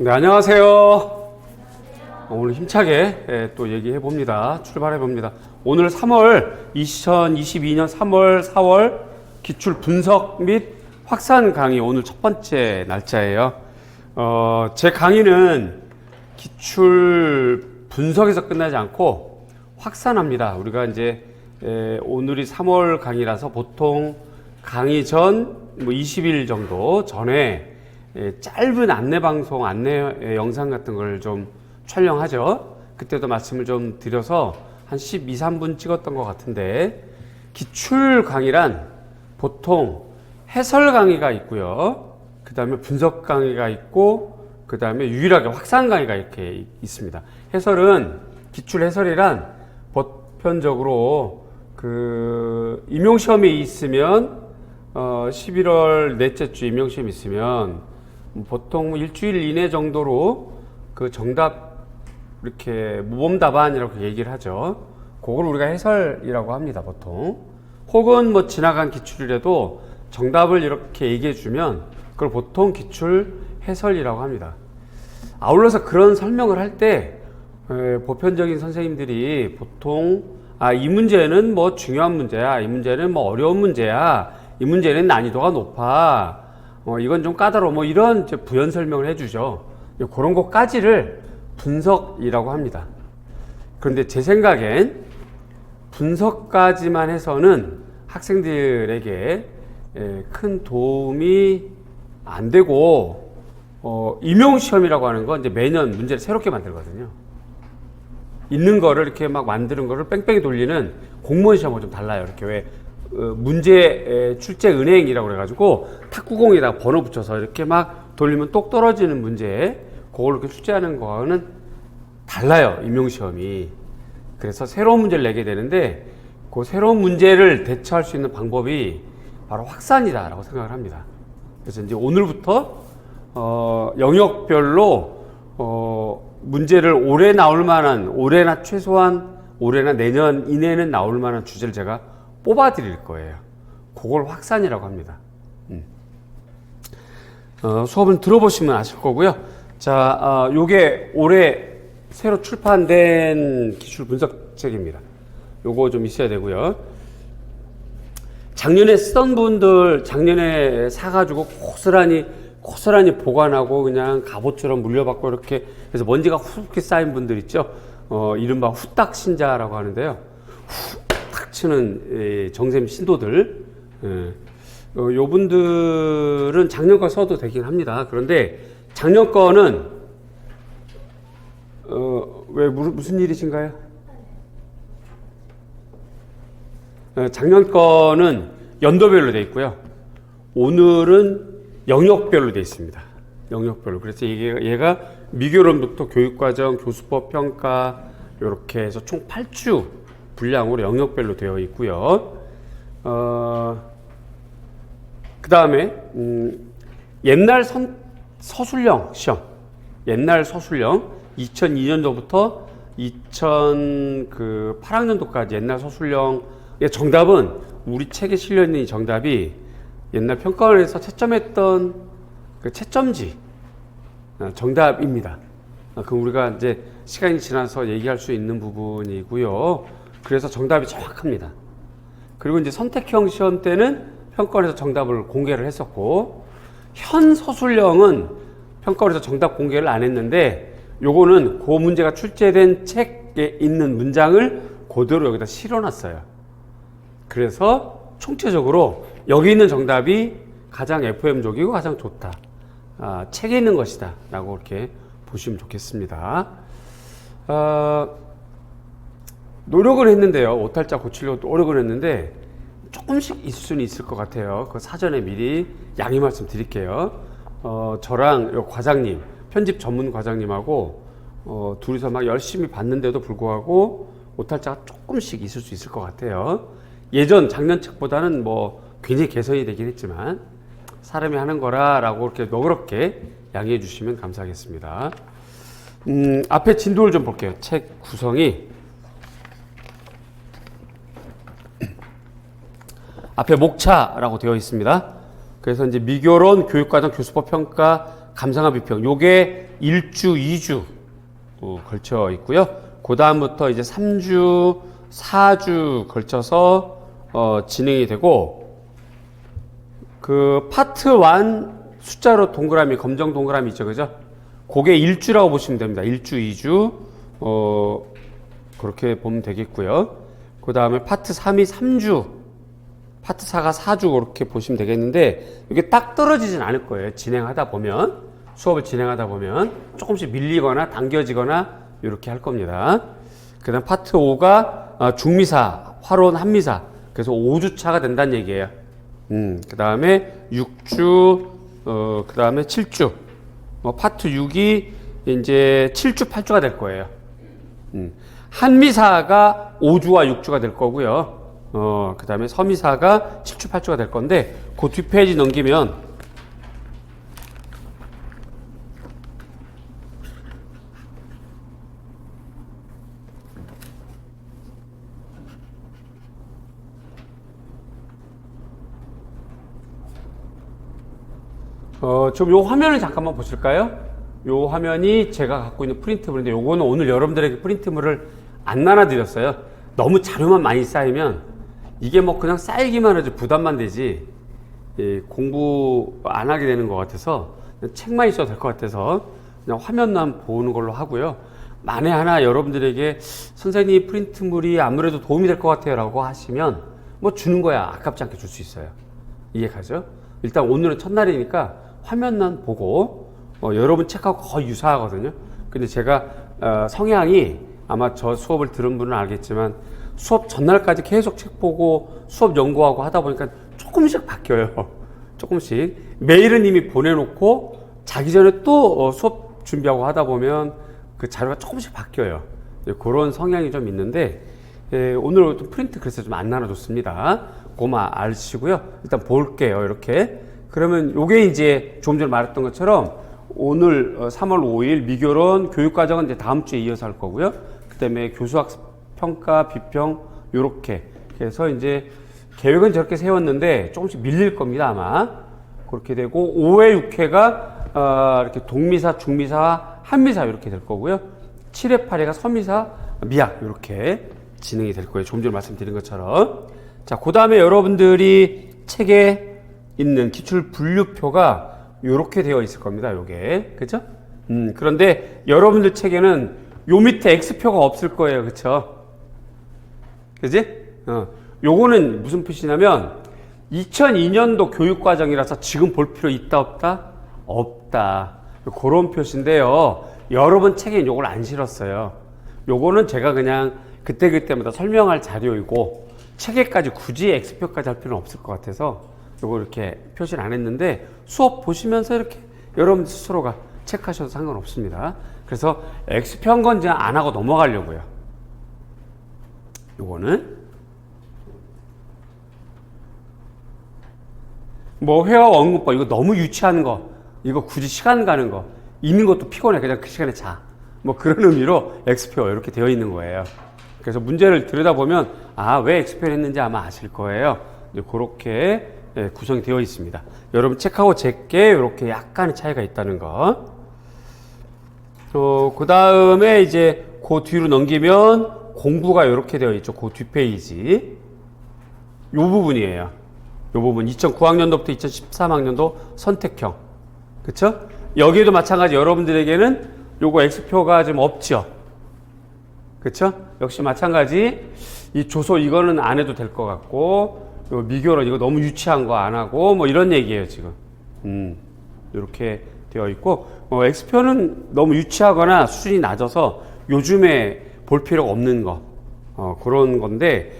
네, 안녕하세요. 오늘 힘차게 또 얘기해 봅니다. 출발해 봅니다. 오늘 2022년 3월, 4월 기출 분석 및 확산 강의 오늘 첫 번째 날짜예요. 제 강의는 기출 분석에서 끝나지 않고 확산합니다. 우리가 이제 오늘이 3월 강의라서 보통 강의 전 20일 정도 전에 짧은 안내 방송, 안내 영상 같은 걸 좀 촬영하죠. 그때도 말씀을 좀 드려서 한 12, 3분 찍었던 것 같은데, 기출 강의란 보통 해설 강의가 있고요. 그 다음에 분석 강의가 있고, 그 다음에 유일하게 확산 강의가 이렇게 있습니다. 해설은, 기출 해설이란 보편적으로 임용시험이 있으면 11월 넷째 주 임용시험이 있으면 보통 일주일 이내 정도로 그 정답 이렇게 모범 답안이라고 얘기를 하죠. 그걸 우리가 해설이라고 합니다, 보통. 혹은 뭐 지나간 기출이라도 정답을 이렇게 얘기해 주면 그걸 보통 기출 해설이라고 합니다. 아울러서 그런 설명을 할 때 보편적인 선생님들이 보통 이 문제는 뭐 중요한 문제야, 이 문제는 뭐 어려운 문제야, 이 문제는 난이도가 높아, 이건 좀 까다로워, 뭐 이런 부연 설명을 해주죠. 그런 것까지를 분석이라고 합니다. 그런데 제 생각엔 분석까지만 해서는 학생들에게 큰 도움이 안 되고, 임용시험이라고 하는 건 이제 매년 문제를 새롭게 만들거든요. 있는 거를 이렇게 막 만드는 거를 뺑뺑이 돌리는 공무원 시험하고 좀 달라요. 이렇게 왜 문제 출제 은행이라고 그래가지고 탁구공에다가 번호 붙여서 이렇게 막 돌리면 똑 떨어지는 문제, 그걸 이렇게 출제하는 거는 달라요, 임용시험이. 그래서 새로운 문제를 내게 되는데, 그 새로운 문제를 대처할 수 있는 방법이 바로 확산이다라고 생각을 합니다. 그래서 이제 오늘부터 영역별로 문제를 올해나 최소한 올해나 내년 이내는 나올 만한 주제를 제가 뽑아 드릴 거예요. 그걸 확산이라고 합니다. 수업은 들어보시면 아실 거고요. 자, 요게 올해 새로 출판된 기출 분석책입니다. 요거 좀 있어야 되고요. 작년에 쓰던 분들, 작년에 사가지고 고스란히 보관하고 그냥 갑옷처럼 물려받고 이렇게 해서 먼지가 후룩히 쌓인 분들 있죠. 이른바 후딱 신자라고 하는데요. 후딱 치는 정샘 신도들. 요 분들은 작년 거 써도 되긴 합니다. 그런데 작년 거는 왜 무슨 일이신가요? 작년 거는 연도별로 되어 있고요. 오늘은 영역별로 되어 있습니다. 영역별로. 그래서 얘가 미교론부터 교육과정, 교수법 평가 이렇게 해서 총 8주 분량으로 영역별로 되어 있고요. 그 다음에 옛날 서술형 시험, 옛날 서술형 2002년도부터 2008학년도까지 옛날 서술형 정답은 우리 책에 실려 있는 이 정답이 옛날 평가원에서 채점했던 그 채점지 정답입니다. 그럼 우리가 이제 시간이 지나서 얘기할 수 있는 부분이고요. 그래서 정답이 정확합니다. 그리고 이제 선택형 시험 때는 평가원에서 정답을 공개를 했었고, 현 서술형은 평가원에서 정답 공개를 안 했는데, 요거는 그 문제가 출제된 책에 있는 문장을 그대로 여기다 실어놨어요. 그래서 총체적으로 여기 있는 정답이 가장 FM적이고 가장 좋다, 책에 있는 것이다 라고 이렇게 보시면 좋겠습니다. 노력을 했는데요, 오탈자 고치려고 노력을 했는데 조금씩 있을 수는 있을 것 같아요. 그 사전에 미리 양해 말씀 드릴게요. 저랑 요 과장님, 편집 전문 과장님하고 둘이서 막 열심히 봤는데도 불구하고 오탈자가 조금씩 있을 수 있을 것 같아요. 작년 책보다는 뭐 굉장히 개선이 되긴 했지만 사람이 하는 거라라고 이렇게 너그럽게 양해해 주시면 감사하겠습니다. 앞에 진도를 좀 볼게요. 책 구성이 앞에 목차라고 되어 있습니다. 그래서 이제 미교론, 교육과정, 교수법 평가, 감상한 비평. 요게 1주, 2주 걸쳐 있고요. 그 다음부터 이제 3주, 4주 걸쳐서 진행이 되고, 그 파트 1 숫자로 동그라미, 검정 동그라미 있죠, 그죠? 그게 1주라고 보시면 됩니다. 1주, 2주 그렇게 보면 되겠고요. 그 다음에 파트 3이 3주, 파트 4가 4주 그렇게 보시면 되겠는데, 이게 딱 떨어지진 않을 거예요. 진행하다 보면, 수업을 진행하다 보면 조금씩 밀리거나 당겨지거나 이렇게 할 겁니다. 그 다음 파트 5가 중미사, 화론, 한미사. 그래서 5주 차가 된다는 얘기예요. 그 다음에 6주, 그 다음에 7주. 파트 6이 이제 7주, 8주가 될 거예요. 한미사가 5주와 6주가 될 거고요. 그 다음에 서미사가 7주, 8주가 될 건데, 그 뒷페이지 넘기면, 좀 요 화면을 잠깐만 보실까요? 요 화면이 제가 갖고 있는 프린트물인데, 요거는 오늘 여러분들에게 프린트물을 안 나눠드렸어요. 너무 자료만 많이 쌓이면 이게 뭐 그냥 쌓이기만 하지 부담만 되지, 공부 안 하게 되는 것 같아서 책만 있어도 될 것 같아서 그냥 화면만 보는 걸로 하고요. 만에 하나 여러분들에게 선생님 프린트물이 아무래도 도움이 될 것 같아요 라고 하시면 뭐 주는 거야. 아깝지 않게 줄 수 있어요. 이해가죠? 일단 오늘은 첫날이니까 화면만 보고, 여러분 책하고 거의 유사하거든요. 근데 제가 성향이, 아마 저 수업을 들은 분은 알겠지만 수업 전날까지 계속 책 보고 수업 연구하고 하다 보니까 조금씩 바뀌어요. 조금씩. 메일은 이미 보내놓고 자기 전에 또 수업 준비하고 하다 보면 그 자료가 조금씩 바뀌어요. 그런 성향이 좀 있는데, 오늘 프린트 그래서 좀 안 나눠줬습니다. 그거만 아시고요. 일단 볼게요. 이렇게. 그러면 요게 이제 조금 전에 말했던 것처럼 오늘 3월 5일 미교론 교육과정은 이제 다음 주에 이어서 할 거고요. 그 다음에 교수학 평가, 비평, 요렇게. 그래서 이제 계획은 저렇게 세웠는데 조금씩 밀릴 겁니다, 아마. 그렇게 되고, 5회, 6회가 이렇게 동미사, 중미사, 한미사 이렇게 될 거고요. 7회, 8회가 서미사, 미학 이렇게 진행이 될 거예요. 조금 전에 말씀드린 것처럼. 자, 그 다음에 여러분들이 책에 있는 기출 분류표가 이렇게 되어 있을 겁니다. 요게. 그죠? 그런데 여러분들 책에는 요 밑에 X표가 없을 거예요. 그쵸? 그지? 요거는 무슨 표시냐면 2002년도 교육과정이라서 지금 볼 필요 있다 없다? 없다. 그런 표시인데요. 여러분 책에 요걸 안 실었어요. 요거는 제가 그냥 그때그때마다 설명할 자료이고 책에까지 굳이 X표까지 할 필요는 없을 것 같아서 요거 이렇게 표시를 안 했는데, 수업 보시면서 이렇게 여러분 스스로가 체크하셔도 상관없습니다. 그래서 X표 한 건 이제 안 하고 넘어가려고요. 요거는 뭐 회화 원문법 이거 너무 유치한 거, 이거 굳이 시간 가는 거, 있는 것도 피곤해. 그냥 그 시간에 자. 뭐 그런 의미로 X표 이렇게 되어 있는 거예요. 그래서 문제를 들여다보면 왜 X표를 했는지 아마 아실 거예요. 그렇게 구성이 되어 있습니다. 여러분 책하고 제게 이렇게 약간의 차이가 있다는 거. 그 다음에 이제 그 뒤로 넘기면 공부가 이렇게 되어 있죠. 그 뒷페이지. 요 부분이에요. 요 부분. 2009학년도부터 2013학년도 선택형. 그쵸? 여기에도 마찬가지 여러분들에게는 요거 X표가 좀 없죠. 그쵸? 역시 마찬가지. 이 조소 이거는 안 해도 될 것 같고, 요 미교론 이거 너무 유치한 거 안 하고 뭐 이런 얘기예요 지금. 이렇게 되어 있고, X표는 너무 유치하거나 수준이 낮아서 요즘에 볼 필요가 없는 거, 그런 건데,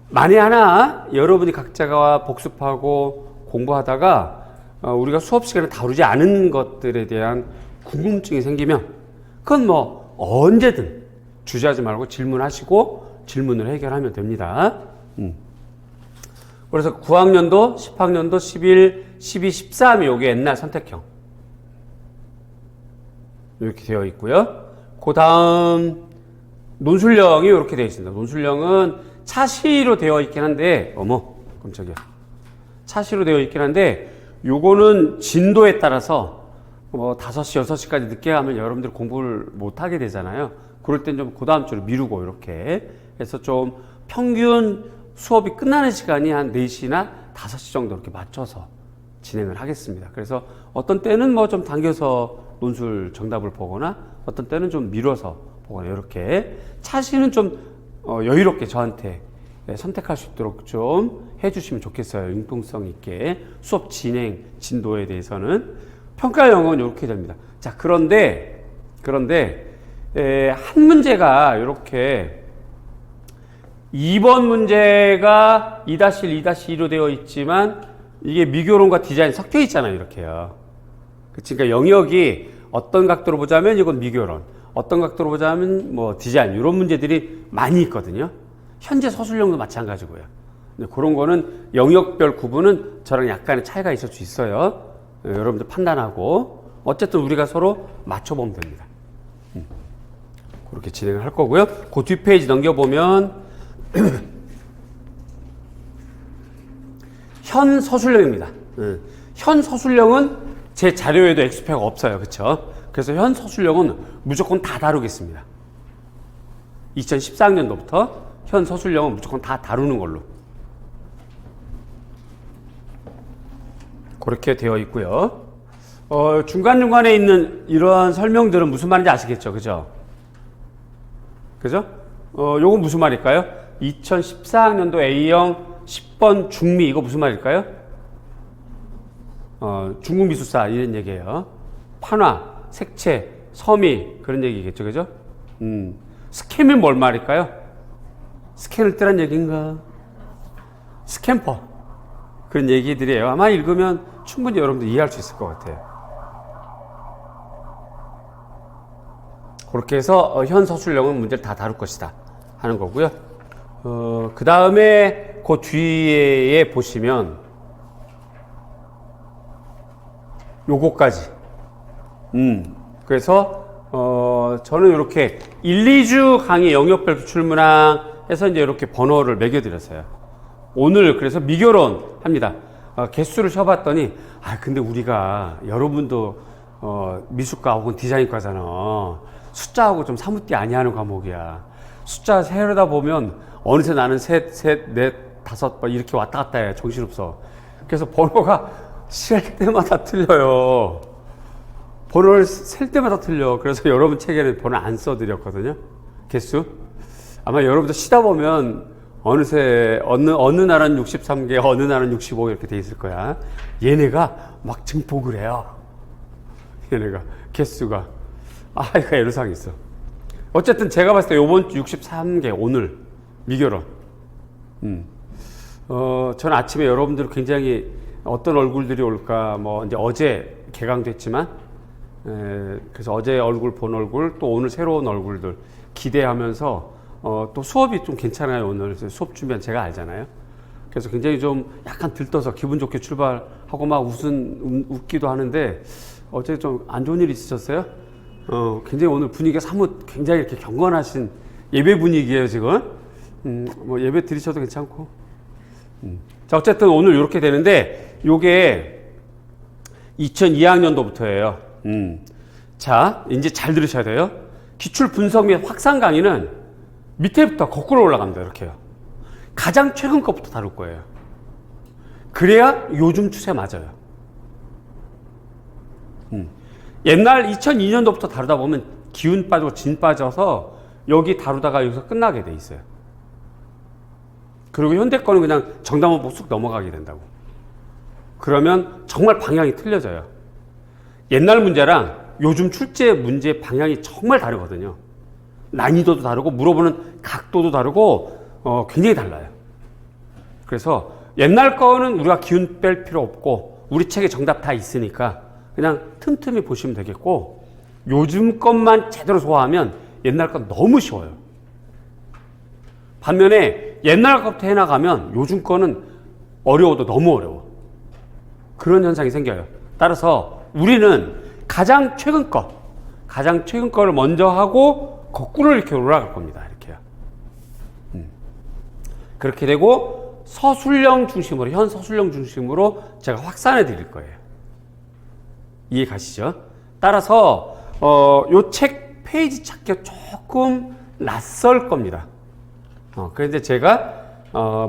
만에 하나 여러분이 각자가 복습하고 공부하다가 우리가 수업 시간에 다루지 않은 것들에 대한 궁금증이 생기면 그건 뭐 언제든 주저하지 말고 질문하시고 질문을 해결하면 됩니다. 그래서 9학년도, 10학년도, 11, 12, 13이 요게 옛날 선택형 이렇게 되어 있고요. 그 다음 논술령이 이렇게 되어 있습니다. 논술령은 차시로 되어 있긴 한데, 깜짝이야. 차시로 되어 있긴 한데, 요거는 진도에 따라서 뭐 5시, 6시까지 늦게 가면 여러분들 공부를 못 하게 되잖아요. 그럴 땐 좀 그 다음 주로 미루고 이렇게 해서 좀 평균 수업이 끝나는 시간이 한 4시나 5시 정도 이렇게 맞춰서 진행을 하겠습니다. 그래서 어떤 때는 뭐 좀 당겨서 논술 정답을 보거나 어떤 때는 좀 미뤄서 보거나 이렇게 차시는 좀 여유롭게 저한테 선택할 수 있도록 좀 해주시면 좋겠어요. 융통성 있게 수업 진행 진도에 대해서는 평가형은 이렇게 됩니다. 자, 그런데 한 문제가 이렇게 2번 문제가 2-1, 2-2로 되어 있지만 이게 미교론과 디자인 섞여 있잖아요. 이렇게요. 그러니까 영역이 어떤 각도로 보자면 이건 미교론, 어떤 각도로 보자면 뭐 디자인 이런 문제들이 많이 있거든요. 현재 서술형도 마찬가지고요. 근데 그런 거는 영역별 구분은 저랑 약간의 차이가 있을 수 있어요. 여러분들 판단하고 어쨌든 우리가 서로 맞춰보면 됩니다. 그렇게 진행을 할 거고요. 그 뒷페이지 넘겨보면 현 서술형입니다. 현 서술형은 제 자료에도 엑스표가 없어요. 그렇죠? 그래서 현 서술형은 무조건 다 다루겠습니다. 2014학년도부터 현 서술형은 무조건 다 다루는 걸로 그렇게 되어 있고요. 중간중간에 있는 이러한 설명들은 무슨 말인지 아시겠죠? 그죠? 그죠? 요건 무슨 말일까요? 2014학년도 A형 10번 중미, 이거 무슨 말일까요? 중국 미술사, 이런 얘기예요. 판화, 색채, 서미, 그런 얘기겠죠. 그죠? 스캠은 뭘 말일까요? 스캔을 뜨란 얘기인가? 스캠퍼. 그런 얘기들이에요. 아마 읽으면 충분히 여러분들 이해할 수 있을 것 같아요. 그렇게 해서 현 서술형은 문제를 다 다룰 것이다 하는 거고요. 그 다음에 그 뒤에 보시면 요거까지. 그래서 저는 이렇게 1, 2주 강의 영역별 기출문항 해서 이제 이렇게 번호를 매겨드렸어요. 오늘 그래서 미교론 합니다. 개수를 쉬어봤더니 근데 우리가 여러분도 미술과 혹은 디자인과잖아. 숫자하고 좀 사무띠 아니하는 과목이야. 숫자 세려다 보면 어느새 나는 셋, 넷, 다섯 이렇게 왔다 갔다 해. 정신없어. 그래서 번호가 셀 때마다 틀려요. 번호를 셀 때마다 틀려. 그래서 여러분 책에는 번호 안 써드렸거든요. 개수. 아마 여러분도 쉬다 보면 어느새 어느 날은 63개, 어느 날은 65 이렇게 돼 있을 거야. 얘네가 막 증폭을 해요. 얘네가 개수가. 이거 애로사항이 있어. 어쨌든 제가 봤을 때 요번 주 63개 오늘 미교론. 저는 아침에 여러분들 굉장히 어떤 얼굴들이 올까 이제 어제 개강됐지만 그래서 어제 얼굴 본 얼굴 또 오늘 새로운 얼굴들 기대하면서 또 수업이 좀 괜찮아요. 오늘 수업 준비한 제가 알잖아요. 그래서 굉장히 좀 약간 들떠서 기분 좋게 출발하고 막 웃기도 하는데 어제 좀 안 좋은 일 있으셨어요? 굉장히 오늘 분위기가 사뭇 굉장히 이렇게 경건하신 예배 분위기예요 지금. 예배 드리셔도 괜찮고. 자, 어쨌든 오늘 이렇게 되는데 요게 2002학년도부터예요. 자, 이제 잘 들으셔야 돼요. 기출 분석 및 확산 강의는 밑에부터 거꾸로 올라갑니다. 이렇게요. 가장 최근 것부터 다룰 거예요. 그래야 요즘 추세 맞아요. 옛날 2002년도부터 다루다 보면 기운 빠지고 진 빠져서 여기 다루다가 여기서 끝나게 돼 있어요. 그리고 현대 거는 그냥 정답만 보고 쑥 넘어가게 된다고. 그러면 정말 방향이 틀려져요. 옛날 문제랑 요즘 출제 문제 방향이 정말 다르거든요. 난이도도 다르고 물어보는 각도도 다르고 굉장히 달라요. 그래서 옛날 거는 우리가 기운 뺄 필요 없고 우리 책에 정답 다 있으니까 그냥 틈틈이 보시면 되겠고 요즘 것만 제대로 소화하면 옛날 건 너무 쉬워요. 반면에 옛날 것부터 해나가면 요즘 거는 어려워도 너무 어려워. 그런 현상이 생겨요. 따라서 우리는 가장 최근 거를 먼저 하고 거꾸로 이렇게 올라갈 겁니다. 이렇게요. 그렇게 되고 서술형 중심으로, 현 서술형 중심으로 제가 확산해 드릴 거예요. 이해 가시죠? 따라서 요 책 페이지 찾기가 조금 낯설 겁니다. 그런데 제가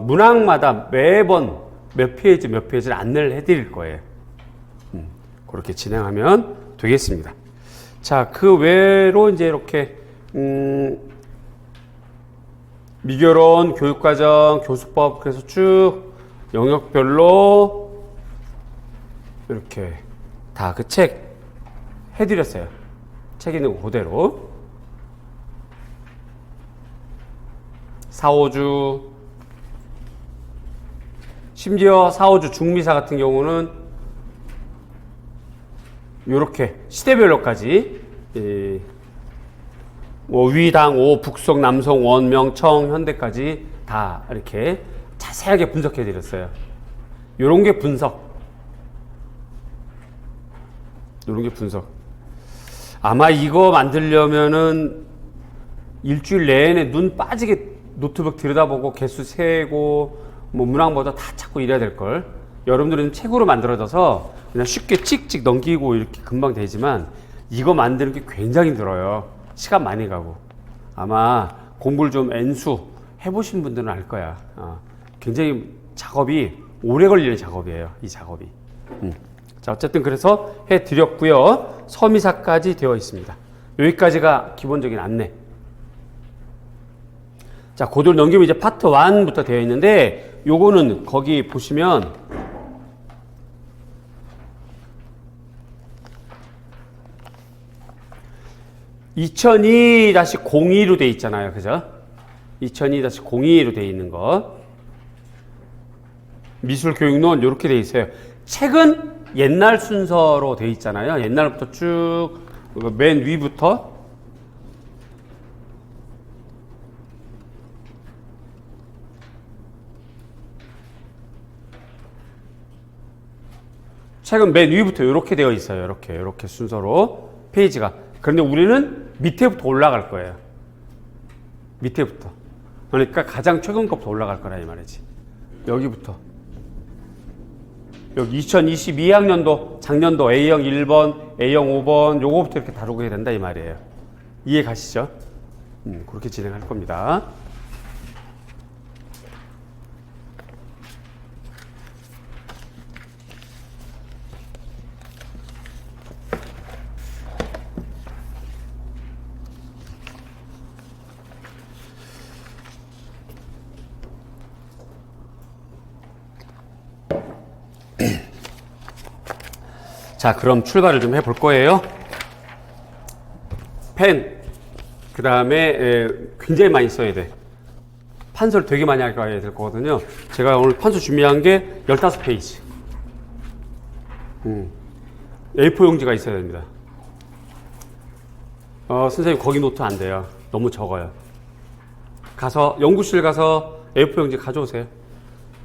문항마다 매번 몇 페이지 몇 페이지를 안내를 해드릴 거예요. 그렇게 진행하면 되겠습니다. 자, 그 외로 이제 이렇게 미결원 교육과정 교수법 그래서 쭉 영역별로 이렇게 다 그 책 해드렸어요. 책 있는 거 그대로 4, 5주 심지어 4, 5주 중미사 같은 경우는 이렇게 시대별로까지 뭐 위당, 오, 북송, 남송, 원, 명, 청, 현대까지 다 이렇게 자세하게 분석해 드렸어요. 요런 게 분석. 요런 게 분석. 아마 이거 만들려면은 일주일 내내 눈 빠지게 노트북 들여다보고 개수 세고 뭐 문항보다 다 찾고 이래야 될걸. 여러분들은 책으로 만들어져서 그냥 쉽게 찍찍 넘기고 이렇게 금방 되지만 이거 만드는 게 굉장히 힘들어요. 시간 많이 가고. 아마 공부를 좀 N수 해보신 분들은 알 거야. 굉장히 작업이 오래 걸리는 작업이에요. 이 작업이. 자, 어쨌든 그래서 해드렸고요. 서미사까지 되어 있습니다. 여기까지가 기본적인 안내. 자, 고도를 넘기면 이제 파트 1부터 되어 있는데 요거는 거기 보시면 (2002-02로 돼 있잖아요. 그죠? 2002-02로 돼 있는 거. 미술교육론 이렇게 돼 있어요. 책은 옛날 순서로 돼 있잖아요. 옛날부터 쭉 맨 위부터 책은 맨 위부터 이렇게 되어 있어요. 이렇게 순서로 페이지가. 그런데 우리는 밑에부터 올라갈 거예요. 밑에부터. 그러니까 가장 최근 것부터 올라갈 거라 이 말이지. 여기부터. 여기 2022학년도 작년도 A형 1번, A형 5번 요거부터 이렇게 다루게 된다 이 말이에요. 이해 가시죠? 그렇게 진행할 겁니다. 자, 그럼 출발을 좀 해볼 거예요. 펜, 그 다음에 굉장히 많이 써야 돼. 판서를 되게 많이 가야 될 거거든요. 제가 오늘 판서 준비한 게 15페이지. A4 용지가 있어야 됩니다. 선생님 거기 노트 안 돼요. 너무 적어요. 가서 연구실 가서 A4 용지 가져오세요.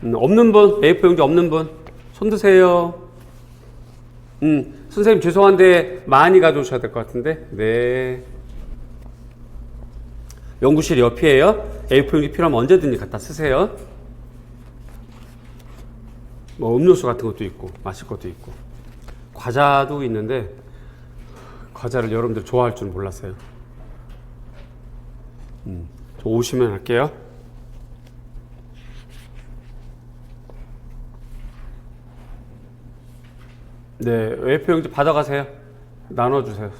없는 분, A4 용지 없는 분 손 드세요. 선생님 죄송한데 많이 가져오셔야 될 것 같은데. 네. 연구실 옆이에요. A4 용지 필요하면 언제든지 갖다 쓰세요. 뭐 음료수 같은 것도 있고 마실 것도 있고 과자도 있는데 과자를 여러분들 좋아할 줄 몰랐어요. 저 오시면 할게요. 네, A4 용지 받아가세요. 나눠주세요.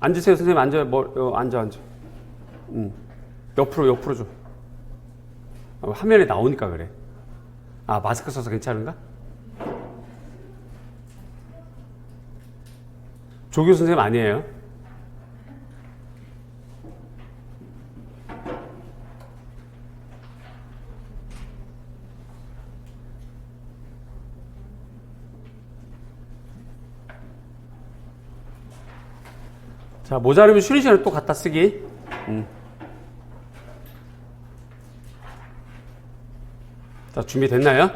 앉으세요, 선생님. 앉아요. 앉아. 옆으로 줘. 화면에 나오니까 그래. 아, 마스크 써서 괜찮은가? 조교 선생님 아니에요? 자, 모자르면 쉬는 시간에 또 갖다 쓰기. 자, 준비됐나요?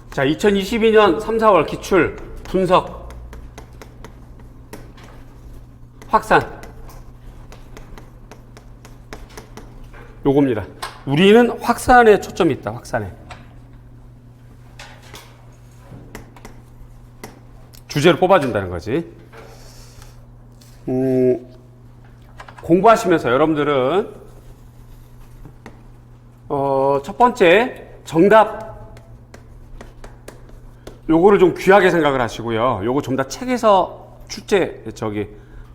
자, 2022년 3, 4월 기출 분석 확산. 요겁니다. 우리는 확산에 초점이 있다. 확산에. 주제를 뽑아준다는 거지. 공부하시면서 여러분들은 첫 번째 정답 요거를 좀 귀하게 생각을 하시고요. 요거 전부 다 책에서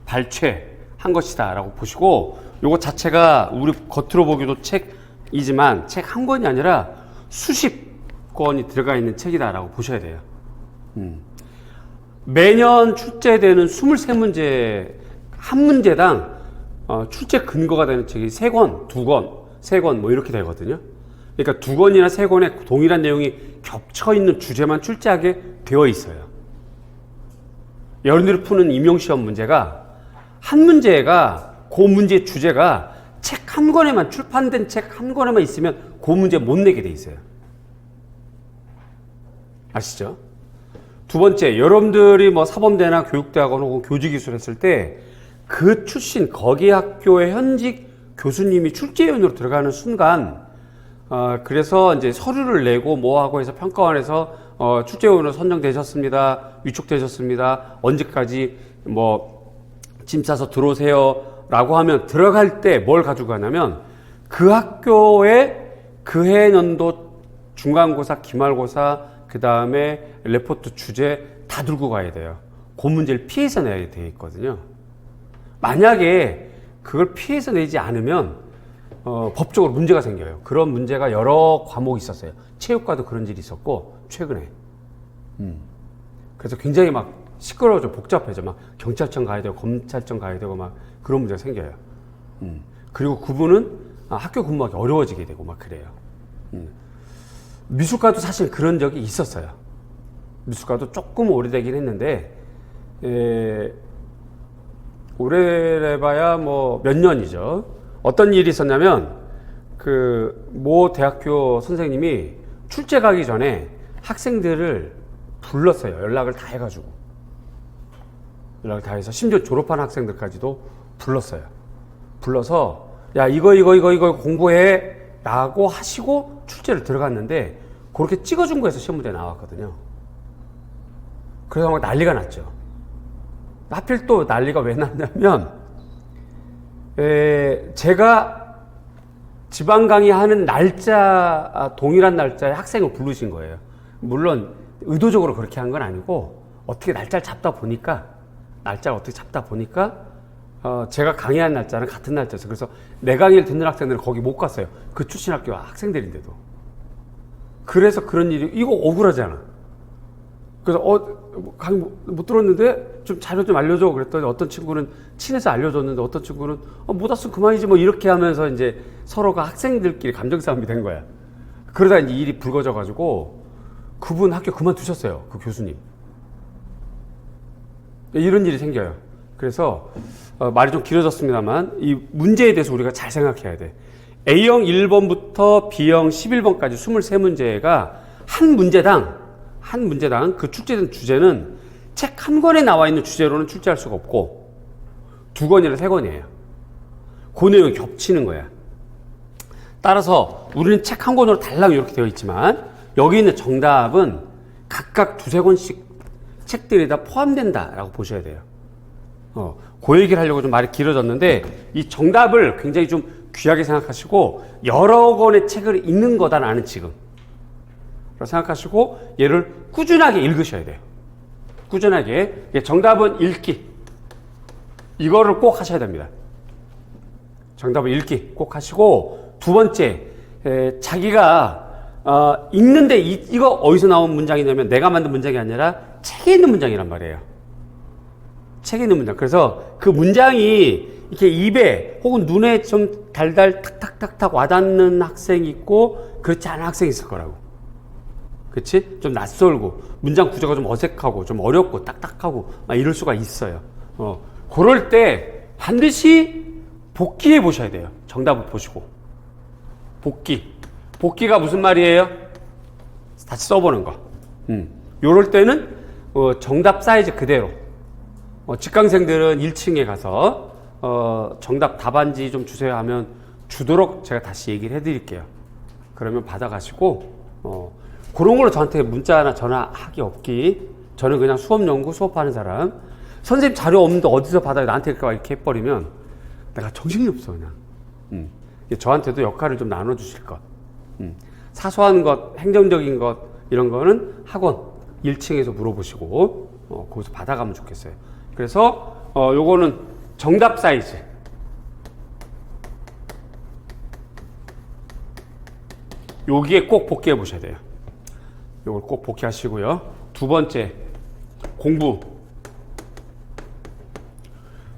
발췌한 것이다 라고 보시고, 요거 자체가 우리 겉으로 보기도 책이지만 책 한 권이 아니라 수십 권이 들어가 있는 책이다 라고 보셔야 돼요. 매년 출제되는 23문제 한 문제당 출제 근거가 되는 책이 3권, 2권, 3권 뭐 이렇게 되거든요. 그러니까 2권이나 3권에 동일한 내용이 겹쳐 있는 주제만 출제하게 되어 있어요. 여러분들이 푸는 임용시험 문제가 한 문제가 그 문제의 주제가 책 한 권에만, 출판된 책 한 권에만 있으면 그 문제 못 내게 돼 있어요. 아시죠? 두 번째, 여러분들이 뭐 사범대나 교육대학원 혹은 교직이술 했을 때 그 출신 거기 학교의 현직 교수님이 출제위원으로 들어가는 순간, 그래서 이제 서류를 내고 뭐하고 해서 평가원에서 출제위원으로 선정되셨습니다. 위촉되셨습니다. 언제까지 뭐 짐 싸서 들어오세요 라고 하면 들어갈 때 뭘 가지고 가냐면 그 학교의 그해 연도 중간고사, 기말고사, 그 다음에 레포트 주제 다 들고 가야 돼요. 그 문제를 피해서 내야 되어 있거든요. 만약에 그걸 피해서 내지 않으면 법적으로 문제가 생겨요. 그런 문제가 여러 과목이 있었어요. 체육과도 그런 일이 있었고 최근에. 그래서 굉장히 막 시끄러워져, 복잡해져. 막 경찰청 가야 되고 검찰청 가야 되고 막 그런 문제가 생겨요. 그리고 그분은 학교 근무하기 어려워지게 되고 막 그래요. 미술과도 사실 그런 적이 있었어요. 미술과도 조금 오래되긴 했는데, 오래해봐야 뭐 몇 년이죠. 어떤 일이 있었냐면, 모 대학교 선생님이 출제 가기 전에 학생들을 불렀어요. 연락을 다 해가지고. 연락을 다 해서, 심지어 졸업한 학생들까지도 불렀어요. 불러서, 야, 이거 공부해. 라고 하시고 출제를 들어갔는데, 그렇게 찍어준 거에서 시험 문제 나왔거든요. 그래서 막 난리가 났죠. 하필 또 난리가 왜 났냐면, 제가 지방 강의하는 날짜, 동일한 날짜에 학생을 부르신 거예요. 물론 의도적으로 그렇게 한 건 아니고, 어떻게 날짜를 잡다 보니까, 제가 강의한 날짜는 같은 날짜였어요. 그래서 내 강의를 듣는 학생들은 거기 못 갔어요. 그 출신 학교 학생들인데도. 그래서 그런 일이, 이거 억울하잖아. 그래서 강의 못 들었는데 좀 자료 좀 알려줘. 그랬더니 어떤 친구는 친해서 알려줬는데 어떤 친구는 못 왔으면 그만이지 뭐 이렇게 하면서 이제 서로가 학생들끼리 감정싸움이 된 거야. 그러다 이제 일이 불거져가지고 그분 학교 그만두셨어요. 그 교수님. 이런 일이 생겨요. 그래서 말이 좀 길어졌습니다만 이 문제에 대해서 우리가 잘 생각해야 돼. A형 1번부터 B형 11번까지 23문제가 한 문제당 그 출제된 주제는 책 한 권에 나와 있는 주제로는 출제할 수가 없고 2권이나 3권이에요. 그 내용이 겹치는 거야. 따라서 우리는 책 한 권으로 달랑 이렇게 되어 있지만 여기 있는 정답은 각각 2-3권씩 책들이 다 포함된다라고 보셔야 돼요. 그 얘기를 하려고 좀 말이 길어졌는데 이 정답을 굉장히 좀 귀하게 생각하시고 여러 권의 책을 읽는 거다 나는 지금 생각하시고 얘를 꾸준하게 읽으셔야 돼요. 꾸준하게. 정답은 읽기. 이거를 꼭 하셔야 됩니다. 정답은 읽기 꼭 하시고 두 번째 자기가 읽는데 이거 어디서 나온 문장이냐면 내가 만든 문장이 아니라 책에 있는 문장이란 말이에요. 책에 있는 문장. 그래서 그 문장이 이렇게 입에 혹은 눈에 좀 달달 탁탁탁탁 와닿는 학생이 있고 그렇지 않은 학생이 있을 거라고. 그치? 좀 낯설고 문장 구조가 좀 어색하고 좀 어렵고 딱딱하고 이럴 수가 있어요. 그럴 때 반드시 복기해 보셔야 돼요. 정답을 보시고. 복기가 무슨 말이에요? 다시 써보는 거. 요럴 때는 정답 사이즈 그대로. 직강생들은 1층에 가서 정답 답안지 좀 주세요 하면 주도록 제가 다시 얘기를 해드릴게요. 그러면 받아가시고 그런 걸로 저한테 문자나 전화하기 없기. 저는 그냥 수업 연구 수업하는 사람. 선생님 자료 없는데 어디서 받아요? 나한테 이렇게 해버리면 내가 정신이 없어 그냥. 저한테도 역할을 좀 나눠주실 것. 사소한 것, 행정적인 것 이런 거는 학원 1층에서 물어보시고 거기서 받아가면 좋겠어요. 그래서 요거는 정답 사이즈. 여기에 꼭 복귀해 보셔야 돼요. 요걸 꼭 복귀하시고요. 두 번째, 공부.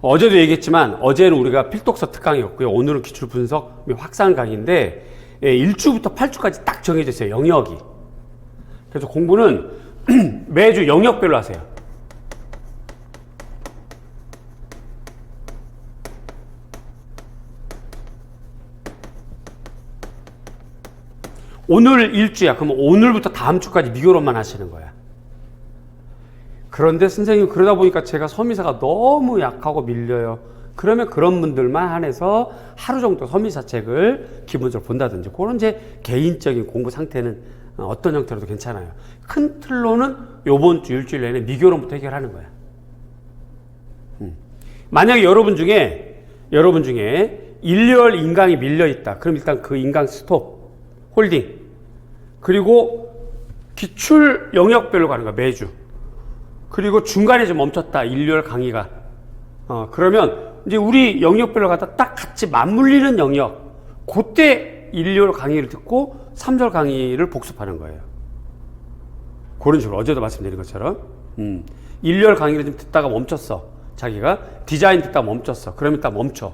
어제도 얘기했지만 어제는 우리가 필독서 특강이었고요. 오늘은 기출 분석 및 확산 강의인데 1주부터 8주까지 딱 정해져 있어요. 영역이. 그래서 공부는 매주 영역별로 하세요. 오늘 1주야. 그러면 오늘부터 다음 주까지 미교론만 하시는 거야. 그런데 선생님 그러다 보니까 제가 서미사가 너무 약하고 밀려요. 그러면 그런 분들만 한해서 하루 정도 서미사 책을 기본적으로 본다든지 그런 제 개인적인 공부 상태는 어떤 형태로도 괜찮아요. 큰 틀로는 요번 주 일주일 내내 미교론부터 해결하는 거야. 만약에 여러분 중에 일렬 인강이 밀려 있다. 그럼 일단 그 인강 스톱, 홀딩. 그리고 기출 영역별로 가는 거야, 매주. 그리고 중간에 좀 멈췄다, 일렬 강의가. 그러면 이제 우리 영역별로 가다 딱 같이 맞물리는 영역. 그때 일렬 강의를 듣고 3절 강의를 복습하는 거예요. 그런 식으로 어제도 말씀드린 것처럼. 일렬 강의를 좀 듣다가 멈췄어. 자기가 디자인 듣다가 멈췄어. 그러면 딱 멈춰.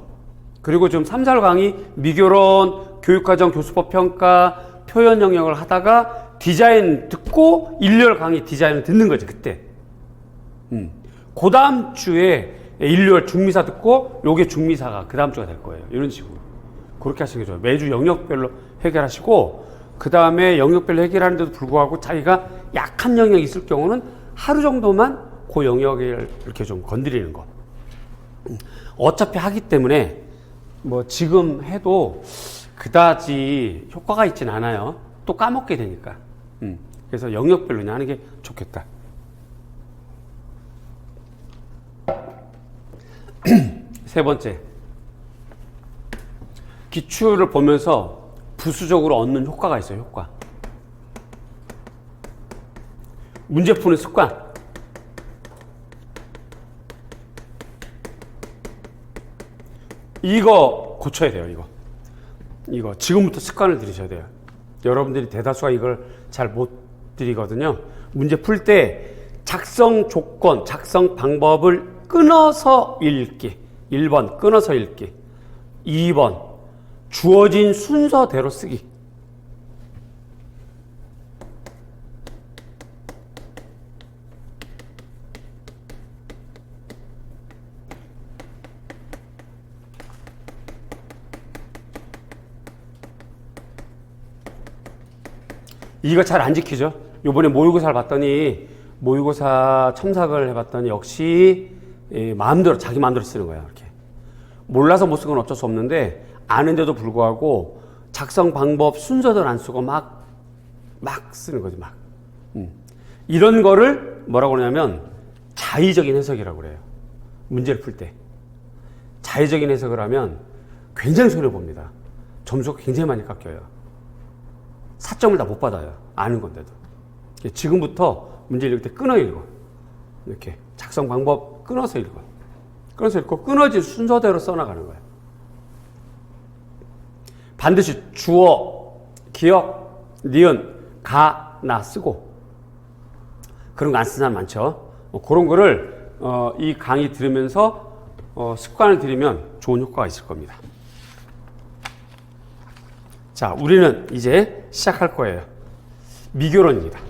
그리고 좀 3절 강의, 미교론, 교육과정, 교수법 평가, 표현 영역을 하다가 디자인 듣고 일렬 강의 디자인을 듣는 거지, 그때. 그 다음 주에 일렬 중미사 듣고 요게 중미사가 그 다음 주가 될 거예요. 이런 식으로. 그렇게 하시는 게 좋아요. 매주 영역별로 해결하시고 그 다음에 영역별로 해결하는데도 불구하고 자기가 약한 영역이 있을 경우는 하루 정도만 그 영역을 이렇게 좀 건드리는 거. 어차피 하기 때문에 뭐 지금 해도 그다지 효과가 있진 않아요. 또 까먹게 되니까. 그래서 영역별로 그냥 하는 게 좋겠다. 세 번째, 기출을 보면서 부수적으로 얻는 효과가 있어요. 효과. 문제 푸는 습관. 이거 고쳐야 돼요. 이거 지금부터 습관을 들이셔야 돼요. 여러분들이 대다수가 이걸 잘 못 들이거든요. 문제 풀 때 작성 조건, 작성 방법을 끊어서 읽기. 1번 끊어서 읽기. 2번 주어진 순서대로 쓰기. 이거 잘 안 지키죠? 요번에 모의고사를 봤더니 모의고사 첨삭을 해봤더니 역시 마음대로 자기 마음대로 쓰는 거야. 이렇게 몰라서 못 쓴 건 어쩔 수 없는데 아는데도 불구하고 작성 방법 순서대로 안 쓰고 막 쓰는 거지 막. 이런 거를 뭐라고 그러냐면 자의적인 해석이라고 그래요. 문제를 풀 때 자의적인 해석을 하면 굉장히 손해 봅니다. 점수가 굉장히 많이 깎여요. 4점을 다 못 받아요. 아는 건데도. 지금부터 문제 읽을 때 끊어 읽어. 이렇게 작성 방법 끊어서 읽어. 끊어서 읽고 끊어진 순서대로 써나가는 거예요. 반드시 주어, 기억, 니은, 가, 나 쓰고 그런 거 안 쓰는 사람 많죠. 그런 거를 이 강의 들으면서 습관을 들이면 좋은 효과가 있을 겁니다. 자, 우리는 이제 시작할 거예요. 미교론입니다.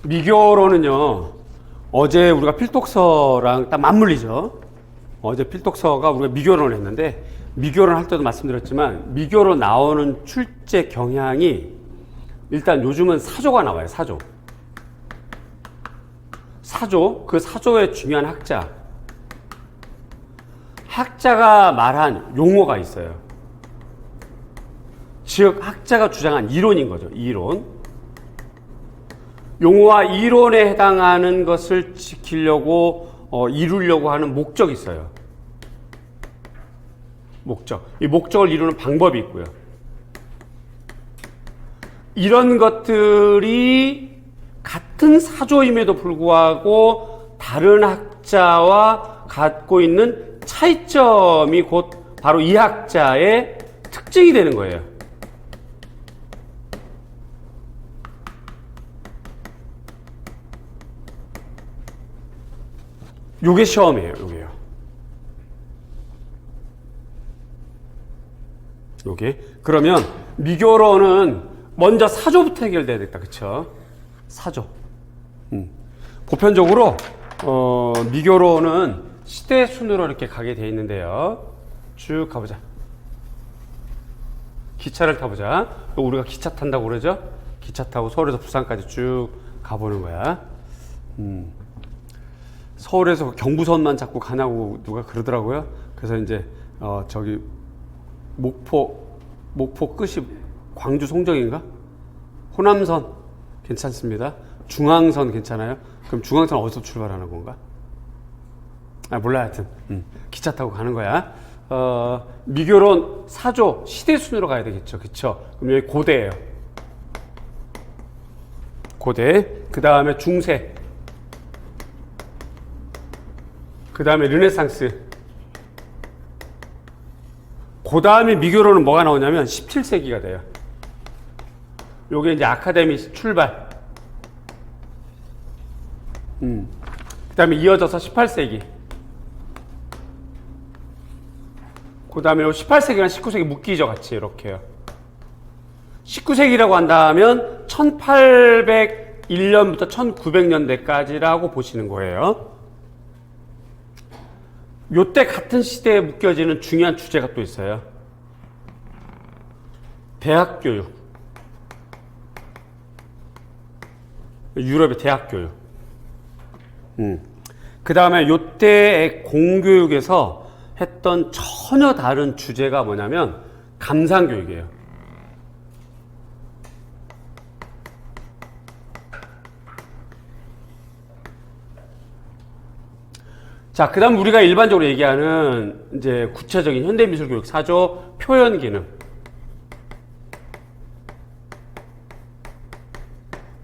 미교론은요, 어제 우리가 필독서랑 딱 맞물리죠. 어제 필독서가 우리가 미교론을 했는데, 미교론 할 때도 말씀드렸지만 미교로 나오는 출제 경향이 일단 요즘은 사조가 나와요. 사조. 그 사조의 중요한 학자가 말한 용어가 있어요. 즉 학자가 주장한 이론인 거죠. 이론. 용어와 이론에 해당하는 것을 지키려고 이루려고 하는 목적이 있어요. 목적. 이 목적을 이루는 방법이 있고요. 이런 것들이 같은 사조임에도 불구하고 다른 학자와 갖고 있는 차이점이 곧 바로 이 학자의 특징이 되는 거예요. 요게 시험이에요. 요게. 그러면 미교로는 먼저 사조부터 해결돼야 겠다. 그쵸? 사조. 보편적으로 미교로는 시대 순으로 이렇게 가게 돼 있는데요. 쭉 가보자. 기차를 타보자. 우리가 기차 탄다고 그러죠? 기차 타고 서울에서 부산까지 쭉 가보는 거야. 서울에서 경부선만 자꾸 가냐고 누가 그러더라고요. 그래서 이제 저기 목포 끝이 광주 송정인가? 호남선 괜찮습니다. 중앙선 괜찮아요? 그럼 중앙선 어디서 출발하는 건가? 몰라. 하여튼 기차 타고 가는 거야. 미교론 사조 시대 순으로 가야 되겠죠. 그쵸? 그럼 여기 고대예요. 고대. 그 다음에 중세. 그 다음에 르네상스. 그 다음에 미교로는 뭐가 나오냐면 17세기가 돼요. 요게 이제 아카데미 출발. 그 다음에 이어져서 18세기. 그 다음에 요 18세기랑 19세기 묶이죠. 같이 이렇게요. 19세기라고 한다면 1801년부터 1900년대까지라고 보시는 거예요. 요때 같은 시대에 묶여지는 중요한 주제가 또 있어요. 대학교육. 유럽의 대학교육. 그 다음에 요때의 공교육에서 했던 전혀 다른 주제가 뭐냐면 감상교육이에요. 자, 그 다음 우리가 일반적으로 얘기하는 이제 구체적인 현대미술교육 사조 표현 기능.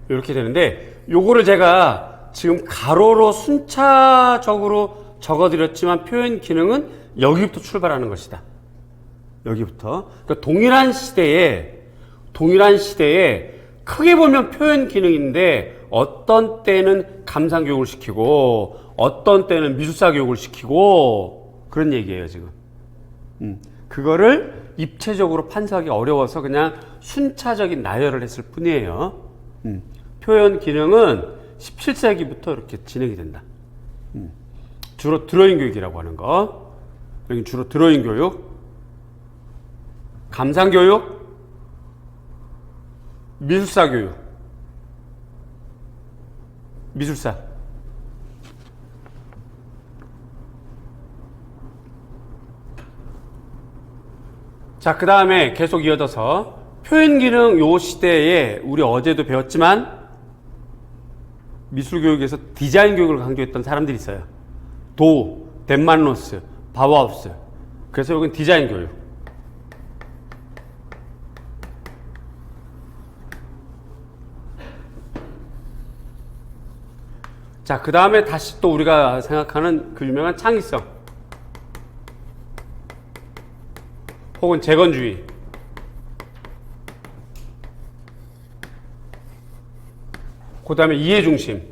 이렇게 되는데, 요거를 제가 지금 가로로 순차적으로 적어드렸지만 표현 기능은 여기부터 출발하는 것이다. 여기부터. 그러니까 동일한 시대에 크게 보면 표현 기능인데 어떤 때는 감상교육을 시키고 어떤 때는 미술사 교육을 시키고 그런 얘기예요, 지금. 그거를 입체적으로 판사하기 어려워서 그냥 순차적인 나열을 했을 뿐이에요. 표현 기능은 17세기부터 이렇게 진행이 된다. 주로 드로잉 교육이라고 하는 거. 여기 주로 드로잉 교육, 감상 교육, 미술사 교육, 미술사. 자, 그 다음에 계속 이어져서 표현 기능 요 시대에 우리 어제도 배웠지만 미술 교육에서 디자인 교육을 강조했던 사람들이 있어요. 도우, 덴만로스, 바우하우스. 그래서 여기는 디자인 교육. 자, 그 다음에 다시 또 우리가 생각하는 그 유명한 창의성 혹은 재건주의. 그 다음에 이해중심.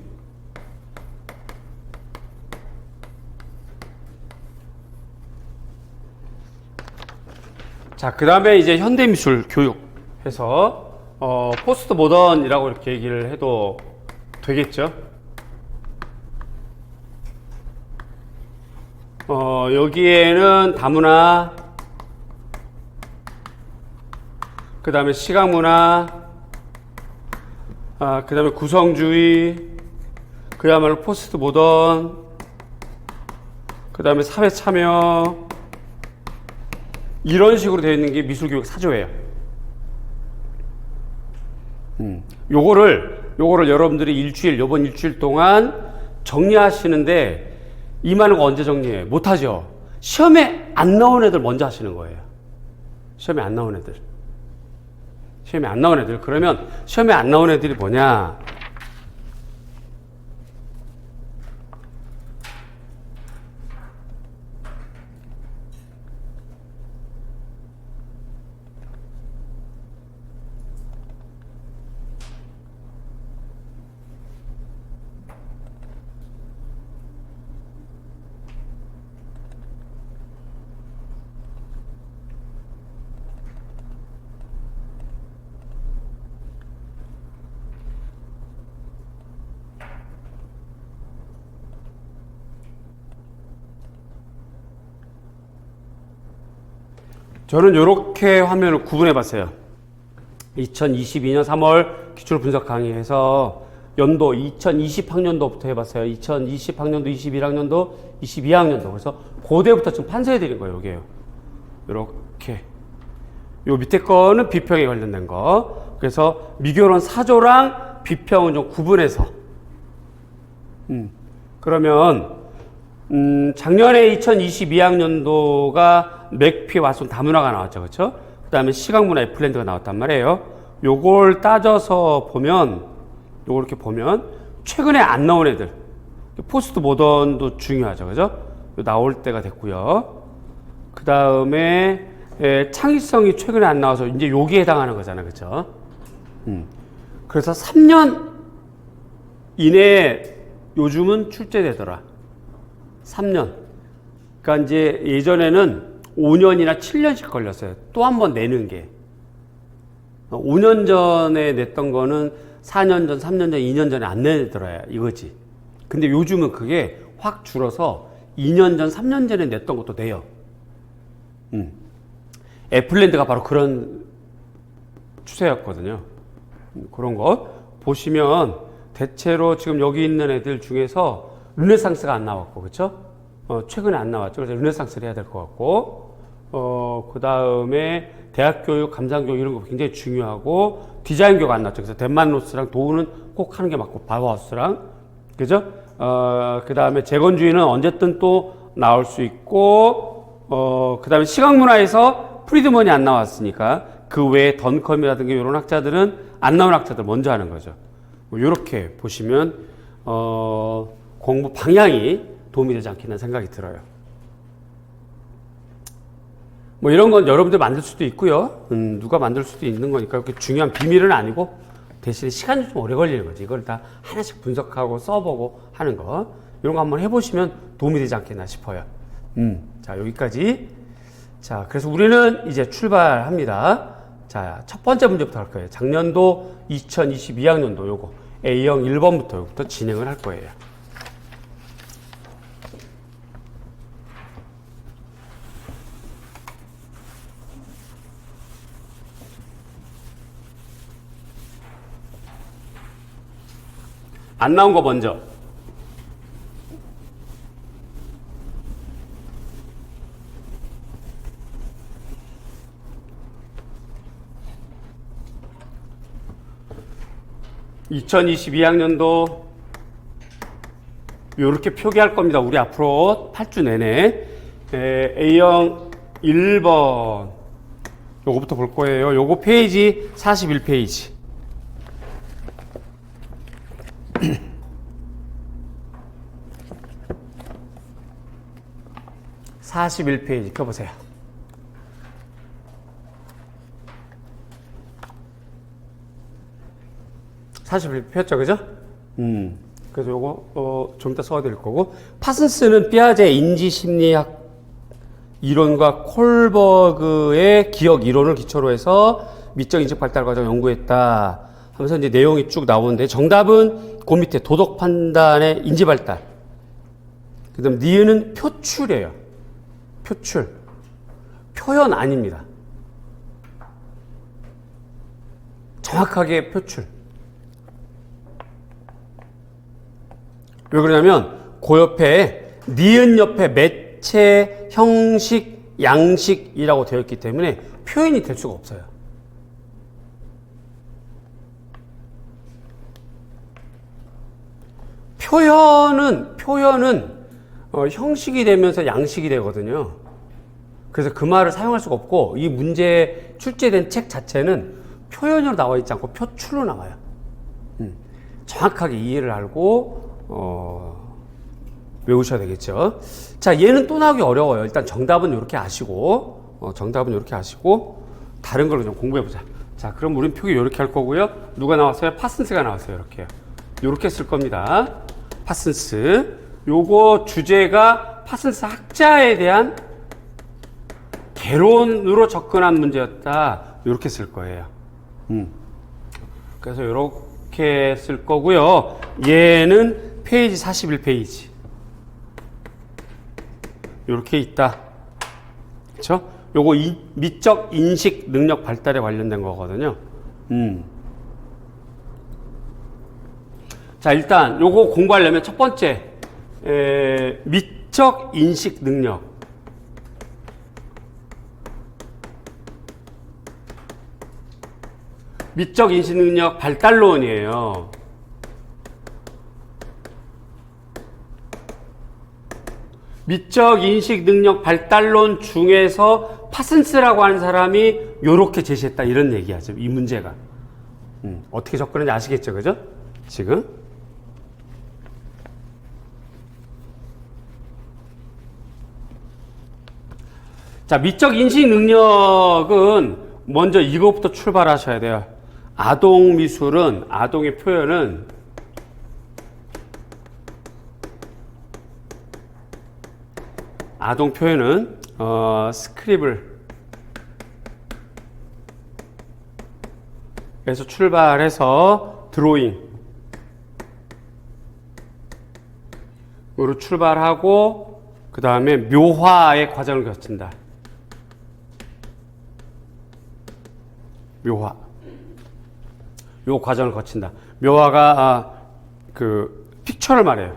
자, 그 다음에 이제 현대미술 교육 해서 포스트 모던이라고 이렇게 얘기를 해도 되겠죠. 여기에는 다문화, 그 다음에 시각문화, 그 다음에 구성주의, 그야말로 포스트 모던, 그 다음에 사회참여, 이런 식으로 되어 있는 게 미술교육 사조예요. 요거를 여러분들이 요번 일주일 동안 정리하시는데, 이 많은 거 언제 정리해? 못하죠? 시험에 안 나온 애들 먼저 하시는 거예요. 시험에 안 나온 애들. 그러면 시험에 안 나온 애들이 뭐냐? 저는 이렇게 화면을 구분해 봤어요. 2022년 3월 기출 분석 강의에서 연도 2020학년도부터 해봤어요. 2020학년도, 21학년도, 22학년도. 그래서 고대부터 지금 판서해 드린 거예요. 이게요. 이렇게. 요 밑에 거는 비평에 관련된 거. 그래서 미교론 사조랑 비평은 좀 구분해서. 그러면 작년에 2022학년도가 맥피 왓슨 다문화가 나왔죠. 그렇죠? 그 다음에 시각문화 애플랜드가 나왔단 말이에요. 요걸 따져서 보면, 요걸 이렇게 보면 최근에 안 나온 애들, 포스트 모던도 중요하죠. 그죠? 나올 때가 됐고요. 그 다음에 창의성이 최근에 안 나와서 이제 여기에 해당하는 거잖아요. 그죠? 그래서 3년 이내에 요즘은 출제되더라. 3년. 그러니까 이제 예전에는 5년이나 7년씩 걸렸어요. 또 한 번 내는 게. 5년 전에 냈던 거는 4년 전, 3년 전, 2년 전에 안 내더라 이거지. 근데 요즘은 그게 확 줄어서 2년 전, 3년 전에 냈던 것도 돼요. 애플랜드가 바로 그런 추세였거든요. 그런 거 보시면 대체로 지금 여기 있는 애들 중에서 르네상스가 안 나왔고, 그렇죠? 최근에 안 나왔죠. 그래서 르네상스를 해야 될 것 같고, 그 다음에 대학교육, 감상교육 이런 거 굉장히 중요하고, 디자인 교육 안 나왔죠. 그래서 덴만로스랑 도우는 꼭 하는 게 맞고, 바우하우스랑, 그죠? 그 다음에 재건주의는 언제든 또 나올 수 있고, 그 다음에 시각문화에서 프리드먼이 안 나왔으니까, 그 외에 던컴이라든가 이런 학자들은 안 나온 학자들 먼저 하는 거죠. 이렇게 보시면, 공부 방향이 도움이 되지 않겠나 생각이 들어요. 뭐 이런 건 여러분들 만들 수도 있고요. 누가 만들 수도 있는 거니까 그렇게 중요한 비밀은 아니고 대신에 시간이 좀 오래 걸리는 거지. 이걸 다 하나씩 분석하고 써보고 하는 거. 이런 거 한번 해보시면 도움이 되지 않겠나 싶어요. 자, 여기까지. 자, 그래서 우리는 이제 출발합니다. 자, 첫 번째 문제부터 할 거예요. 작년도 2022학년도 요거 A형 1번부터 여기부터 진행을 할 거예요. 안 나온 거 먼저. (2022학년도) 요렇게 표기할 겁니다. 우리 앞으로 8주 내내. A형 1번 요거부터 볼 거예요. 요거 페이지 41페이지. 41페이지 펴보세요. 폈죠, 그죠? 그래서 요거 좀 이따 써드릴 거고, 파슨스는 피아제 인지심리학 이론과 콜버그의 기억 이론을 기초로 해서 미적 인식 발달 과정 연구했다 하면서 이제 내용이 쭉 나오는데, 정답은 그 밑에 도덕 판단의 인지 발달, 그 다음 니은은 표출이에요. 표출. 표현 아닙니다. 정확하게 표출. 왜 그러냐면 그 옆에 니은 옆에 매체, 형식, 양식이라고 되어 있기 때문에 표현이 될 수가 없어요. 표현은 형식이 되면서 양식이 되거든요. 그래서 그 말을 사용할 수가 없고 이 문제 출제된 책 자체는 표현으로 나와 있지 않고 표출로 나와요. 정확하게 이해를 알고 외우셔야 되겠죠. 자, 얘는 또 나오기 어려워요. 일단 정답은 이렇게 아시고 다른 걸로 좀 공부해보자. 자, 그럼 우린 표기 이렇게 할 거고요. 누가 나왔어요? 파슨스가 나왔어요. 이렇게 쓸 겁니다. 파슨스. 요거 주제가 파슨스 학자에 대한 개론으로 접근한 문제였다. 이렇게 쓸 거예요. 그래서 이렇게 쓸 거고요. 얘는 페이지 41페이지. 이렇게 있다. 그렇죠? 요거 미적 인식 능력 발달에 관련된 거거든요. 자, 일단 요거 공부하려면 첫 번째 미적 인식 능력. 미적 인식 능력 발달론이에요. 미적 인식 능력 발달론 중에서 파슨스라고 하는 사람이 요렇게 제시했다 이런 얘기하죠. 이 문제가. 어떻게 접근하는지 아시겠죠? 그죠? 지금. 자, 미적 인식 능력은 먼저 이것부터 출발하셔야 돼요. 아동 미술은, 아동의 표현은 스크립을 에서 출발해서 드로잉으로 출발하고 그 다음에 묘화의 과정을 거친다. 묘화. 요 과정을 거친다. 묘화가 그 픽처를 말해요.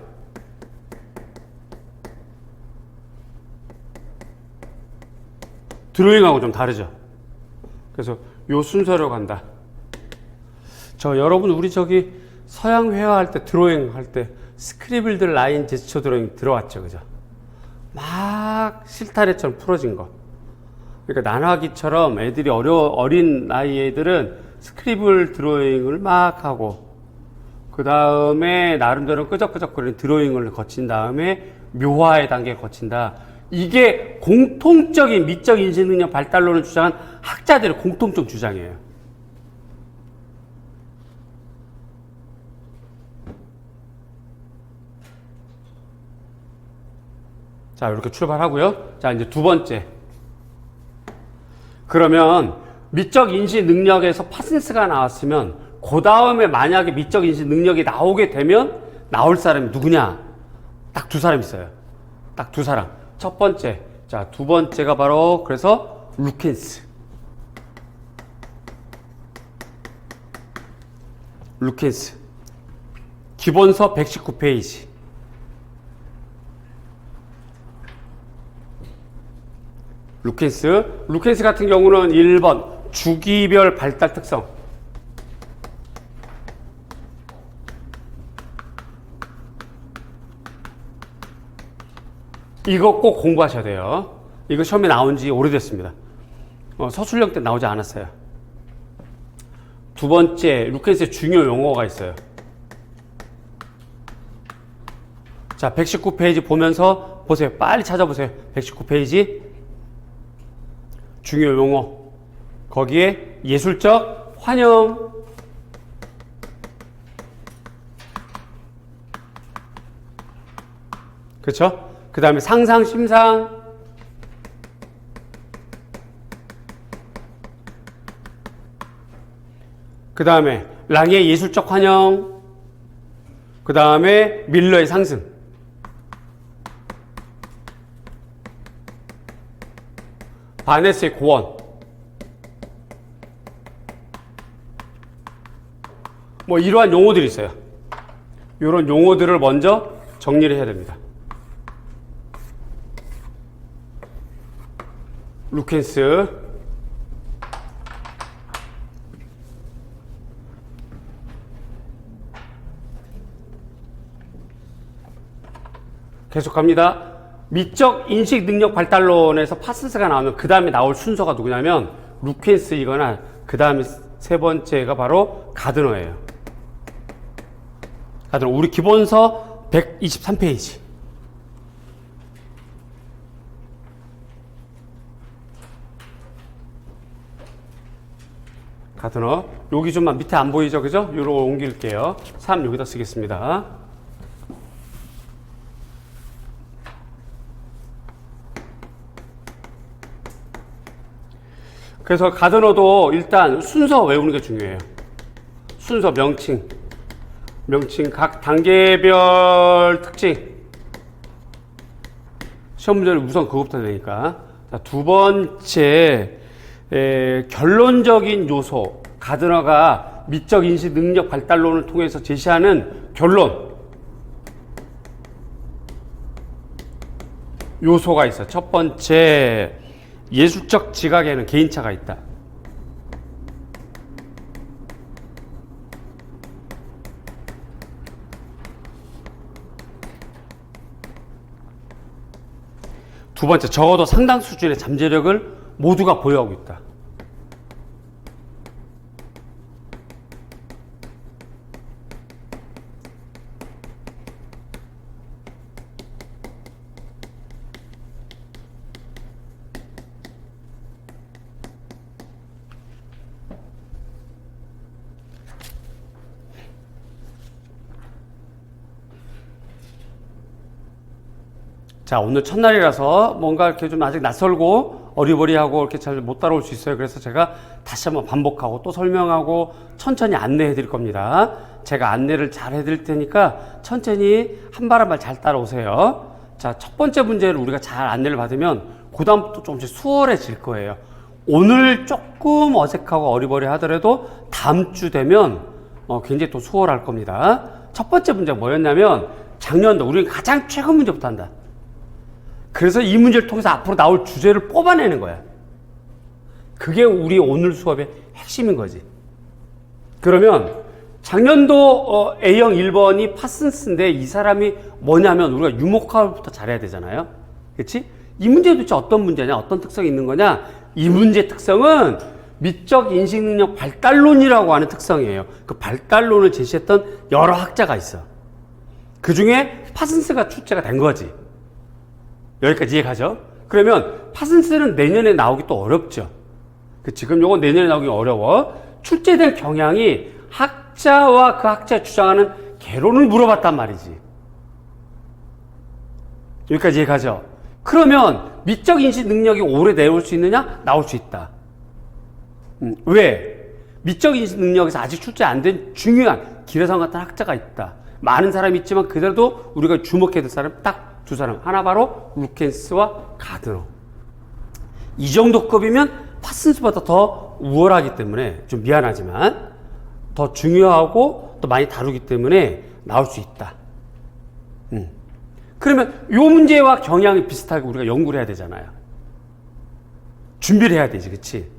드로잉하고 좀 다르죠. 그래서 요 순서로 간다. 여러분 우리 서양 회화할 때 드로잉 할 때 스크리블드 라인 제스처 드로잉 들어왔죠. 그죠? 막 실타래처럼 풀어진 거. 그러니까 나눠하기처럼 애들이 어린 나이 애들은 스크리블 드로잉을 막 하고 그 다음에 나름대로 끄적끄적거리는 드로잉을 거친 다음에 묘화의 단계를 거친다. 이게 공통적인 미적 인식 능력 발달론을 주장한 학자들의 공통적 주장이에요. 자, 이렇게 출발하고요. 자, 이제 두 번째. 그러면 미적 인식 능력에서 파슨스가 나왔으면 그 다음에 만약에 미적 인식 능력이 나오게 되면 나올 사람이 누구냐? 딱 두 사람 있어요. 딱 두 사람. 첫 번째. 자, 두 번째가 바로 그래서 루켄스. 기본서 119페이지. 루켄스 같은 경우는 1번 주기별 발달 특성. 이거 꼭 공부하셔야 돼요. 이거 시험에 나온 지 오래됐습니다. 서술형 때 나오지 않았어요. 두 번째, 루켄스의 중요 용어가 있어요. 자, 119페이지 보면서 보세요. 빨리 찾아보세요. 119페이지. 중요 용어. 거기에 예술적 환영. 그렇죠? 그 다음에 상상, 심상. 그 다음에 랑의 예술적 환영. 그 다음에 밀러의 상승. 바네스의 고원. 뭐 이러한 용어들이 있어요. 이런 용어들을 먼저 정리를 해야 됩니다. 루켄스, 계속합니다. 미적 인식 능력 발달론에서 파슨스가 나오면 그 다음에 나올 순서가 누구냐면 루켄스이거나 그 다음에 세 번째가 바로 가드너예요. 가드너, 우리 기본서 123페이지. 가드너. 여기 좀 밑에 안 보이죠? 그죠? 요로 옮길게요. 3 여기다 쓰겠습니다. 그래서 가드너도 일단 순서 외우는 게 중요해요. 순서, 명칭, 각 단계별 특징. 시험 문제는 우선 그것부터 되니까. 자, 두 번째, 결론적인 요소. 가드너가 미적 인식 능력 발달론을 통해서 제시하는 결론. 요소가 있어. 첫 번째, 예술적 지각에는 개인차가 있다. 두 번째, 적어도 상당 수준의 잠재력을 모두가 보유하고 있다. 자, 오늘 첫날이라서 뭔가 이렇게 좀 아직 낯설고 어리버리하고 이렇게 잘 못 따라올 수 있어요. 그래서 제가 다시 한번 반복하고 또 설명하고 천천히 안내해 드릴 겁니다. 제가 안내를 잘 해드릴 테니까 천천히 한 발 한 발 잘 따라오세요. 자, 첫 번째 문제를 우리가 잘 안내를 받으면 그다음부터 조금씩 수월해질 거예요. 오늘 조금 어색하고 어리버리 하더라도 다음 주 되면 굉장히 또 수월할 겁니다. 첫 번째 문제가 뭐였냐면 작년도 우리는 가장 최근 문제부터 한다. 그래서 이 문제를 통해서 앞으로 나올 주제를 뽑아내는 거야. 그게 우리 오늘 수업의 핵심인 거지. 그러면 작년도 A형 1번이 파슨스인데 이 사람이 뭐냐면 우리가 유목화부터 잘해야 되잖아요. 그렇지? 이 문제도 도대체 어떤 문제냐? 어떤 특성이 있는 거냐? 이 문제 특성은 미적 인식 능력 발달론이라고 하는 특성이에요. 그 발달론을 제시했던 여러 학자가 있어. 그 중에 파슨스가 출제가 된 거지. 여기까지 이해가죠? 그러면 파슨스는 내년에 나오기 또 어렵죠. 지금 요거 내년에 나오기 어려워. 출제될 경향이 학자와 그 학자가 주장하는 개론을 물어봤단 말이지. 여기까지 이해가죠? 그러면 미적 인식 능력이 오래 내올 수 있느냐? 나올 수 있다. 왜? 미적 인식 능력에서 아직 출제 안 된 중요한 기레성 같은 학자가 있다. 많은 사람이 있지만 그래도 우리가 주목해야 될 사람 딱 두 사람. 하나 바로 루켄스와 가드너. 이 정도 급이면 파슨스보다 더 우월하기 때문에 좀 미안하지만 더 중요하고 또 많이 다루기 때문에 나올 수 있다. 그러면 이 문제와 경향이 비슷하게 우리가 연구를 해야 되잖아요. 준비를 해야 되지, 그치?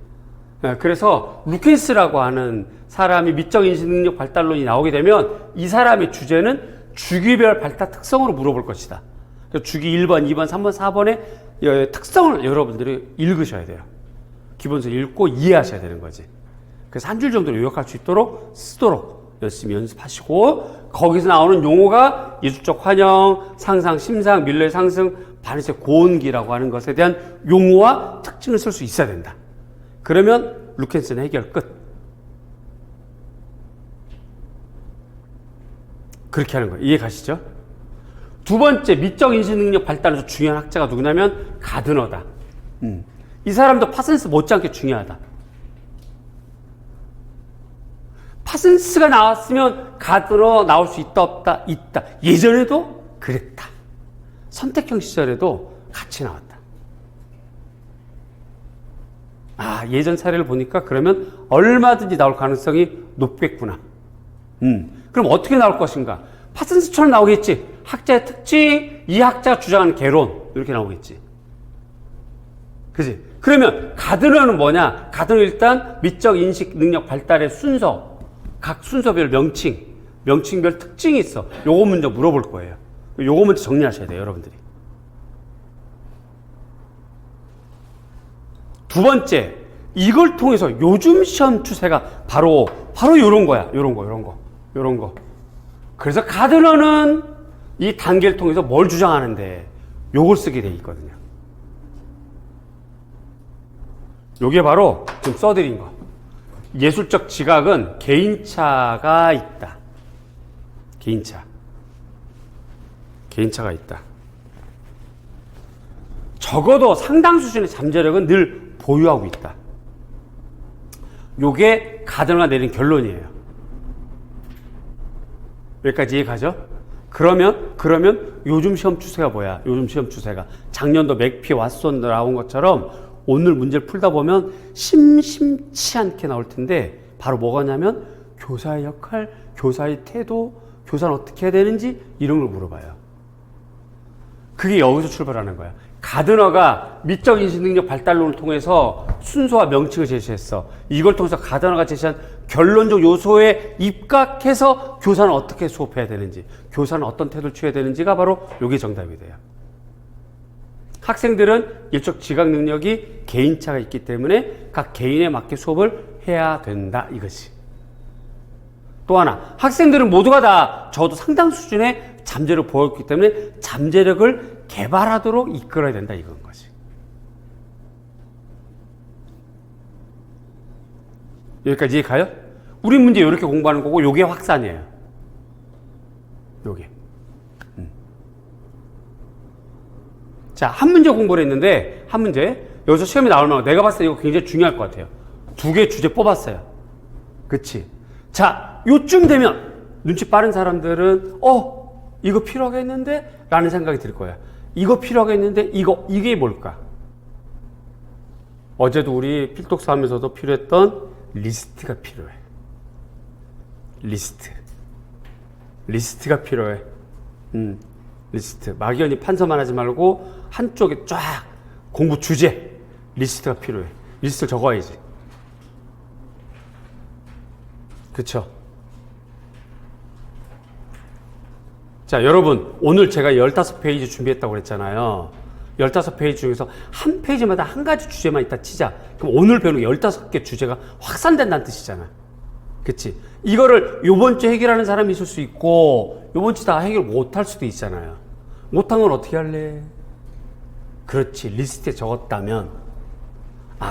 그래서 루켄스라고 하는 사람이 미적 인식 능력 발달론이 나오게 되면 이 사람의 주제는 주기별 발달 특성으로 물어볼 것이다. 주기 1번, 2번, 3번, 4번의 특성을 여러분들이 읽으셔야 돼요. 기본서 읽고 이해하셔야 되는 거지. 그래서 한 줄 정도로 요약할 수 있도록 쓰도록 열심히 연습하시고 거기서 나오는 용어가 예술적 환영, 상상, 심상, 밀러의 상승, 바네스의 고온기라고 하는 것에 대한 용어와 특징을 쓸 수 있어야 된다. 그러면 루켄스는 해결 끝. 그렇게 하는 거예요. 이해 가시죠? 두 번째, 미적 인식 능력 발달에서 중요한 학자가 누구냐면 가드너다. 이 사람도 파슨스 못지않게 중요하다. 파슨스가 나왔으면 가드너 나올 수 있다 없다? 있다. 예전에도 그랬다. 선택형 시절에도 같이 나왔다. 아, 예전 사례를 보니까 그러면 얼마든지 나올 가능성이 높겠구나. 그럼 어떻게 나올 것인가? 파슨스처럼 나오겠지. 학자의 특징, 이 학자가 주장하는 개론, 이렇게 나오겠지. 그지? 그러면 가드너는 뭐냐? 가드너 일단 미적 인식 능력 발달의 순서, 각 순서별 명칭별 특징이 있어. 요거 먼저 물어볼 거예요. 요거 먼저 정리하셔야 돼요, 여러분들이. 두 번째, 이걸 통해서 요즘 시험 추세가 바로 요런 거야. 요런 거. 그래서 가드너는 이 단계를 통해서 뭘 주장하는데 요걸 쓰게 돼 있거든요. 요게 바로 지금 써드린 거. 예술적 지각은 개인차가 있다. 개인차가 있다. 적어도 상당 수준의 잠재력은 늘 보유하고 있다. 요게 가드너가 내린 결론이에요. 여기까지 이해가죠? 그러면 요즘 시험 추세가 뭐야? 요즘 시험 추세가 작년도 맥피 왓손 나온 것처럼 오늘 문제를 풀다 보면 심심치 않게 나올 텐데 바로 뭐가냐면 교사의 역할, 교사의 태도, 교사는 어떻게 해야 되는지 이런 걸 물어봐요. 그게 여기서 출발하는 거야. 가드너가 미적 인식 능력 발달론을 통해서 순서와 명칭을 제시했어. 이걸 통해서 가드너가 제시한 결론적 요소에 입각해서 교사는 어떻게 수업해야 되는지, 교사는 어떤 태도를 취해야 되는지가 바로 이게 정답이 돼요. 학생들은 일적 지각 능력이 개인차가 있기 때문에 각 개인에 맞게 수업을 해야 된다, 이것이. 또 하나, 학생들은 모두가 다 적어도 상당 수준의 잠재력을 보였기 때문에 잠재력을 개발하도록 이끌어야 된다, 이건 거지. 여기까지 이해가요? 우리 문제 이렇게 공부하는 거고 요게 확산이에요. 요게. 자, 한 문제 공부를 했는데 한 문제 여기서 시험에 나오면 내가 봤을 때 이거 굉장히 중요할 것 같아요. 두 개 주제 뽑았어요. 그치? 자, 요쯤 되면 눈치 빠른 사람들은 이거 필요하겠는데? 라는 생각이 들 거야. 이거 필요하겠는데? 이게 뭘까? 어제도 우리 필독사 하면서도 필요했던 리스트가 필요해. 리스트가 필요해. 리스트. 막연히 판서만 하지 말고 한쪽에 쫙 공부 주제 리스트가 필요해. 리스트를 적어야지. 그쵸? 자, 여러분, 오늘 제가 15페이지 준비했다고 그랬잖아요. 15페이지 중에서 한 페이지마다 한 가지 주제만 있다 치자. 그럼 오늘 배우는 15개 주제가 확산된다는 뜻이잖아. 그치? 이거를 요번 주 해결하는 사람이 있을 수 있고, 요번 주 다 해결 못 할 수도 있잖아요. 못한 건 어떻게 할래? 그렇지. 리스트에 적었다면,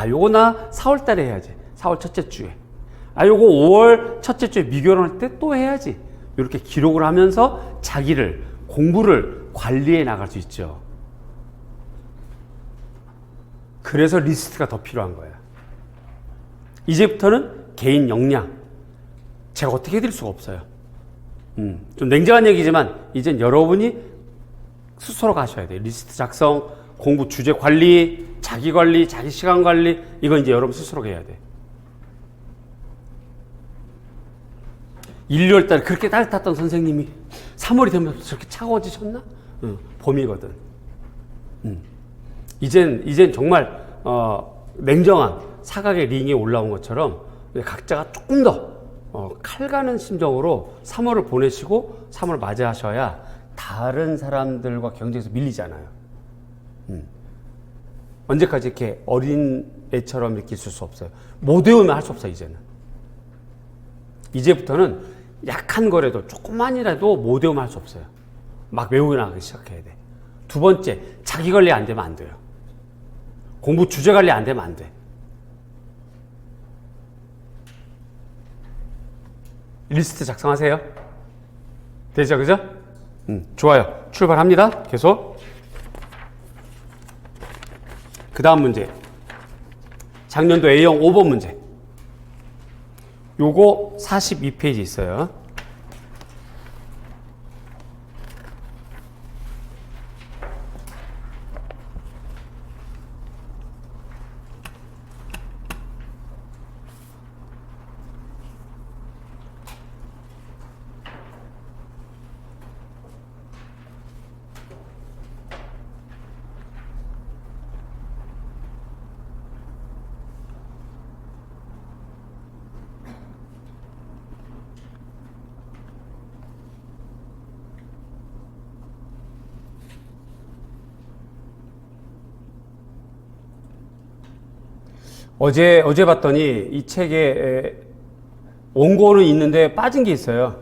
요거 나 4월 달에 해야지. 4월 첫째 주에. 요거 5월 첫째 주에 미결혼할 때 또 해야지. 이렇게 기록을 하면서 자기를, 공부를 관리해 나갈 수 있죠. 그래서 리스트가 더 필요한 거야. 이제부터는 개인 역량. 제가 어떻게 해드릴 수가 없어요. 좀 냉정한 얘기지만, 이젠 여러분이 스스로 가셔야 돼요. 리스트 작성, 공부 주제 관리, 자기 관리, 자기 시간 관리, 이건 이제 여러분 스스로 해야 돼. 1, 2월 달에 그렇게 따뜻했던 선생님이 3월이 되면 저렇게 차가워지셨나? 봄이거든. 이젠 정말, 냉정한 사각의 링에 올라온 것처럼 각자가 조금 더, 칼 가는 심정으로 3월을 보내시고 3월 맞이하셔야 다른 사람들과 경쟁에서 밀리잖아요. 언제까지 이렇게 어린 애처럼 이렇게 있을 수 없어요. 못 외우면 할 수 없어요, 이제는. 이제부터는 약한 거라도 조금만이라도 못 외우면 할 수 없어요. 막 외우고 나가기 시작해야 돼. 두 번째, 자기 관리 안 되면 안 돼요. 공부 주제 관리 안 되면 안 돼. 리스트 작성하세요. 되죠, 그죠? 좋아요. 출발합니다. 계속. 그 다음 문제. 작년도 A형 5번 문제. 요거 42페이지 있어요. 어제 봤더니 이 책에 원고는 있는데 빠진 게 있어요.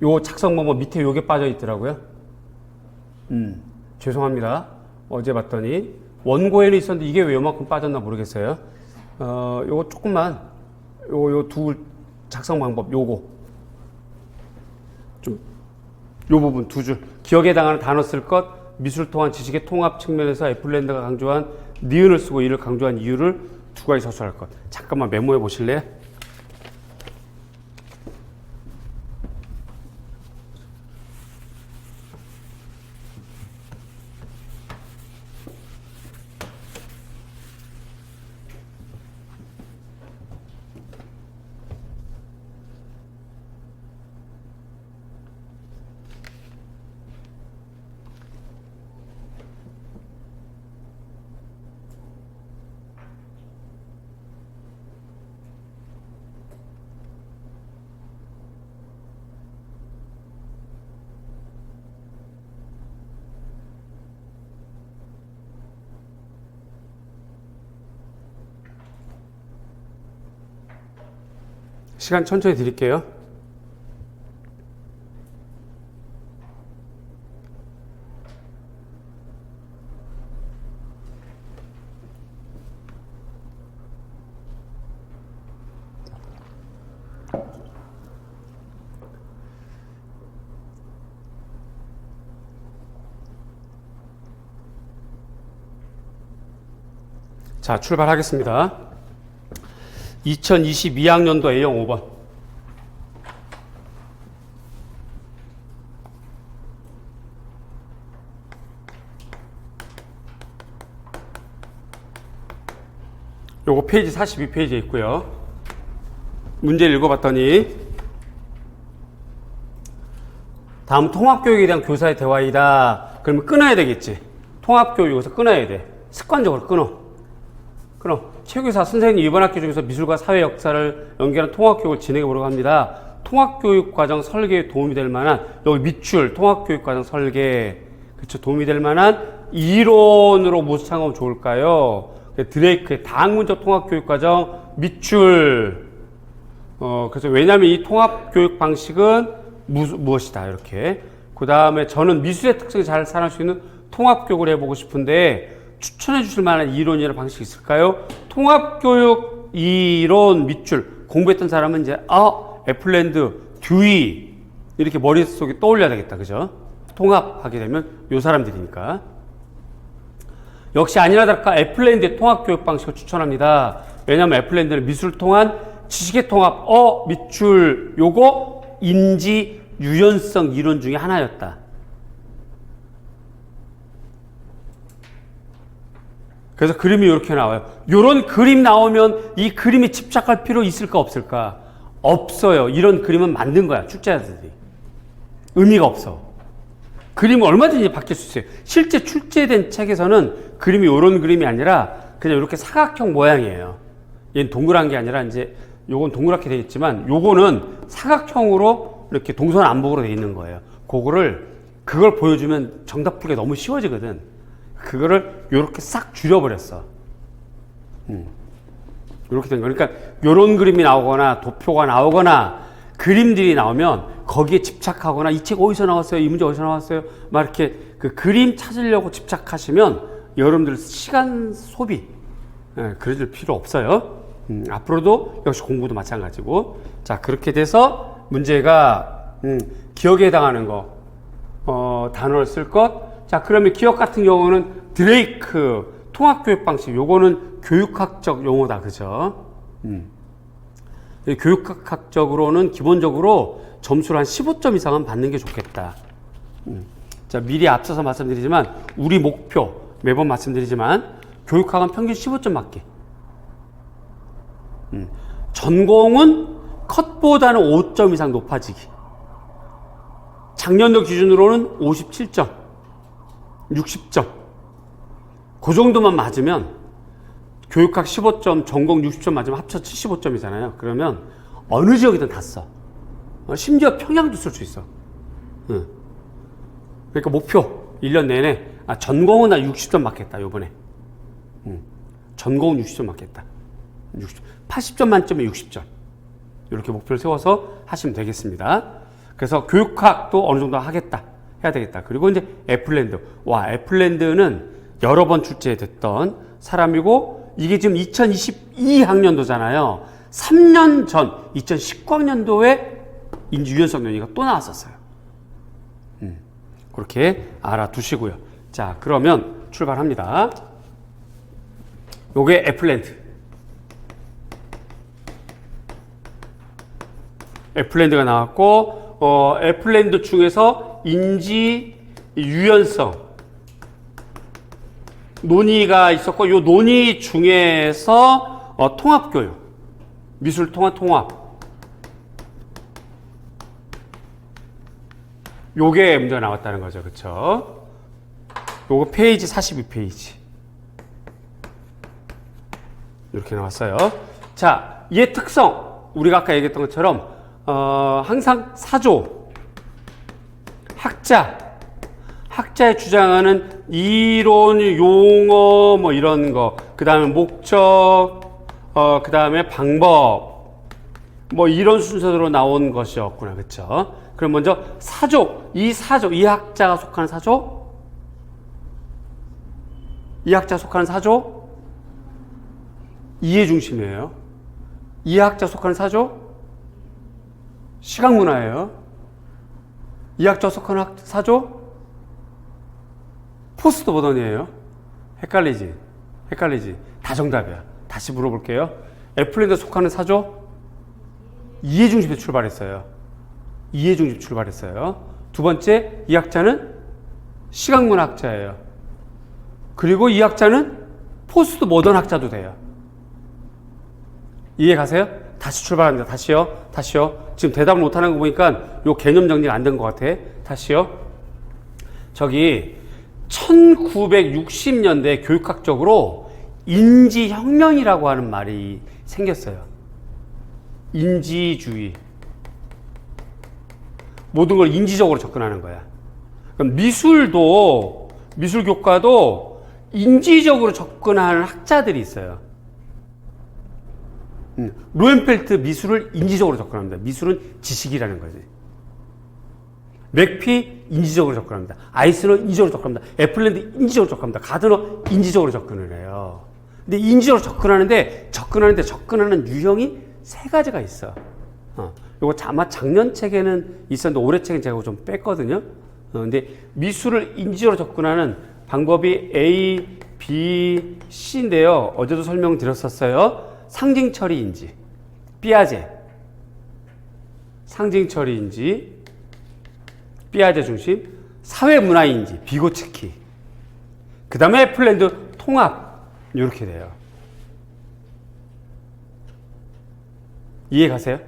요 작성 방법 밑에 요게 빠져 있더라고요. 죄송합니다. 어제 봤더니 원고에는 있었는데 이게 왜 요만큼 빠졌나 모르겠어요. 요거 조금만 요 두 작성 방법 요거 좀 요 부분 두 줄 기억에 해당하는 단어 쓸 것 미술 통한 지식의 통합 측면에서 애플랜드가 강조한 니은을 쓰고 이를 강조한 이유를 두 가지 서술할 것. 잠깐만 메모해 보실래요? 시간 천천히 드릴게요. 자, 출발하겠습니다. 2022학년도 A형 5번. 요거 페이지 42페이지에 있고요. 문제를 읽어봤더니 다음 통합교육에 대한 교사의 대화이다. 그러면 끊어야 되겠지. 통합교육에서 끊어야 돼. 습관적으로 끊어. 최교사 선생님 이번 학기 중에서 미술과 사회 역사를 연계하는 통합교육을 진행해 보려고 합니다. 통합교육 과정 설계에 도움이 될 만한 여기 밑줄 통합교육 과정 설계 그쵸 도움이 될 만한 이론으로 무엇을 참고하면 좋을까요? 드레이크의 다학문적 통합교육 과정 밑줄 그래서 왜냐하면 이 통합교육 방식은 무엇이다 이렇게 그 다음에 저는 미술의 특성이 잘 살아날 수 있는 통합교육을 해보고 싶은데 추천해 주실 만한 이론이나 방식이 있을까요? 통합교육 이론 밑줄 공부했던 사람은 이제 애플랜드, 듀이 이렇게 머릿속에 떠올려야 되겠다. 그죠? 통합하게 되면 요 사람들이니까. 역시 아니나 다를까 애플랜드의 통합교육 방식을 추천합니다. 왜냐하면 애플랜드는 미술을 통한 지식의 통합, 밑줄 요거 인지 유연성 이론 중에 하나였다. 그래서 그림이 이렇게 나와요. 이런 그림 나오면 이 그림에 집착할 필요 있을까 없을까? 없어요. 이런 그림은 만든 거야. 출제자들이. 의미가 없어. 그림은 얼마든지 바뀔 수 있어요. 실제 출제된 책에서는 그림이 이런 그림이 아니라 그냥 이렇게 사각형 모양이에요. 얘는 동그란 게 아니라 이제 요건 동그랗게 되어 있지만 요거는 사각형으로 이렇게 동서남북으로 되어 있는 거예요. 그걸 보여주면 정답 풀기가 너무 쉬워지거든. 그거를 요렇게 싹 줄여버렸어. 요렇게 된 거. 그러니까 요런 그림이 나오거나 도표가 나오거나 그림들이 나오면 거기에 집착하거나 이 책 어디서 나왔어요? 이 문제 어디서 나왔어요? 막 이렇게 그 그림 찾으려고 집착하시면 여러분들 시간 소비 그러실 필요 없어요. 앞으로도 역시 공부도 마찬가지고. 자, 그렇게 돼서 문제가 기억에 해당하는 거 단어를 쓸 것. 자, 그러면 기억 같은 경우는 드레이크 통합교육 방식 요거는 교육학적 용어다. 그죠? 교육학적으로는 기본적으로 점수를 한 15점 이상은 받는 게 좋겠다. 자, 미리 앞서서 말씀드리지만 우리 목표 매번 말씀드리지만 교육학은 평균 15점 맞기. 전공은 컷보다는 5점 이상 높아지기. 작년도 기준으로는 57점, 60점. 그 정도만 맞으면 교육학 15점, 전공 60점 맞으면 합쳐 75점이잖아요. 그러면 어느 지역이든 다 써. 심지어 평양도 쓸 수 있어. 그러니까 목표 1년 내내 전공은 나 60점 맞겠다 요번에. 전공은 60점 맞겠다. 80점 만점에 60점. 이렇게 목표를 세워서 하시면 되겠습니다. 그래서 교육학도 어느 정도 하겠다. 해야 되겠다. 그리고 이제 애플랜드. 와, 애플랜드는 여러 번 출제됐던 사람이고, 이게 지금 2022학년도잖아요. 3년 전, 2019학년도에 인지 유연성 논의가 또 나왔었어요. 그렇게 알아두시고요. 자, 그러면 출발합니다. 요게 애플랜드. 애플랜드가 나왔고, 애플랜드 중에서 인지 유연성 논의가 있었고, 요 논의 중에서 통합교육, 미술 통합. 요게 문제가 나왔다는 거죠. 그쵸? 요거 페이지 42페이지. 이렇게 나왔어요. 자, 얘 특성. 우리가 아까 얘기했던 것처럼, 항상 사조, 학자의 주장하는 이론, 용어, 뭐 이런 거, 그 다음에 목적, 그 다음에 방법, 뭐 이런 순서대로 나온 것이었구나. 그쵸? 그럼 먼저 사조, 이 학자가 속하는 사조, 이해 중심이에요. 이 학자 속하는 사조, 시각문화예요. 이 학자 속하는 사조, 포스트 모던이에요. 헷갈리지? 다 정답이야. 다시 물어볼게요. 애플랜드 속하는 사조, 이해 중심에서 출발했어요. 두 번째, 이 학자는 시각문화학자예요. 그리고 이 학자는 포스트 모던 학자도 돼요. 이해 가세요? 다시 출발합니다. 다시요. 지금 대답을 못하는 거 보니까 요 개념 정리가 안 된 것 같아. 다시요. 저기 1960년대 교육학적으로 인지혁명이라고 하는 말이 생겼어요. 인지주의. 모든 걸 인지적으로 접근하는 거야. 그럼 미술교과도 인지적으로 접근하는 학자들이 있어요. 로엔펠트 미술을 인지적으로 접근합니다. 미술은 지식이라는 거지. 맥피 인지적으로 접근합니다. 아이스너 인지적으로 접근합니다. 애플랜드 인지적으로 접근합니다. 가드너 인지적으로 접근을 해요. 근데 인지적으로 접근하는 유형이 세 가지가 있어. 요거 아마 작년 책에는 있었는데 올해 책은 제가 좀 뺐거든요. 근데 미술을 인지적으로 접근하는 방법이 A, B, C인데요. 어제도 설명드렸었어요. 상징처리 인지, 삐아제. 상징처리 인지, 삐아제 중심, 사회문화 인지, 비고츠키. 그 다음에 애플랜드 통합. 이렇게 돼요. 이해 가세요?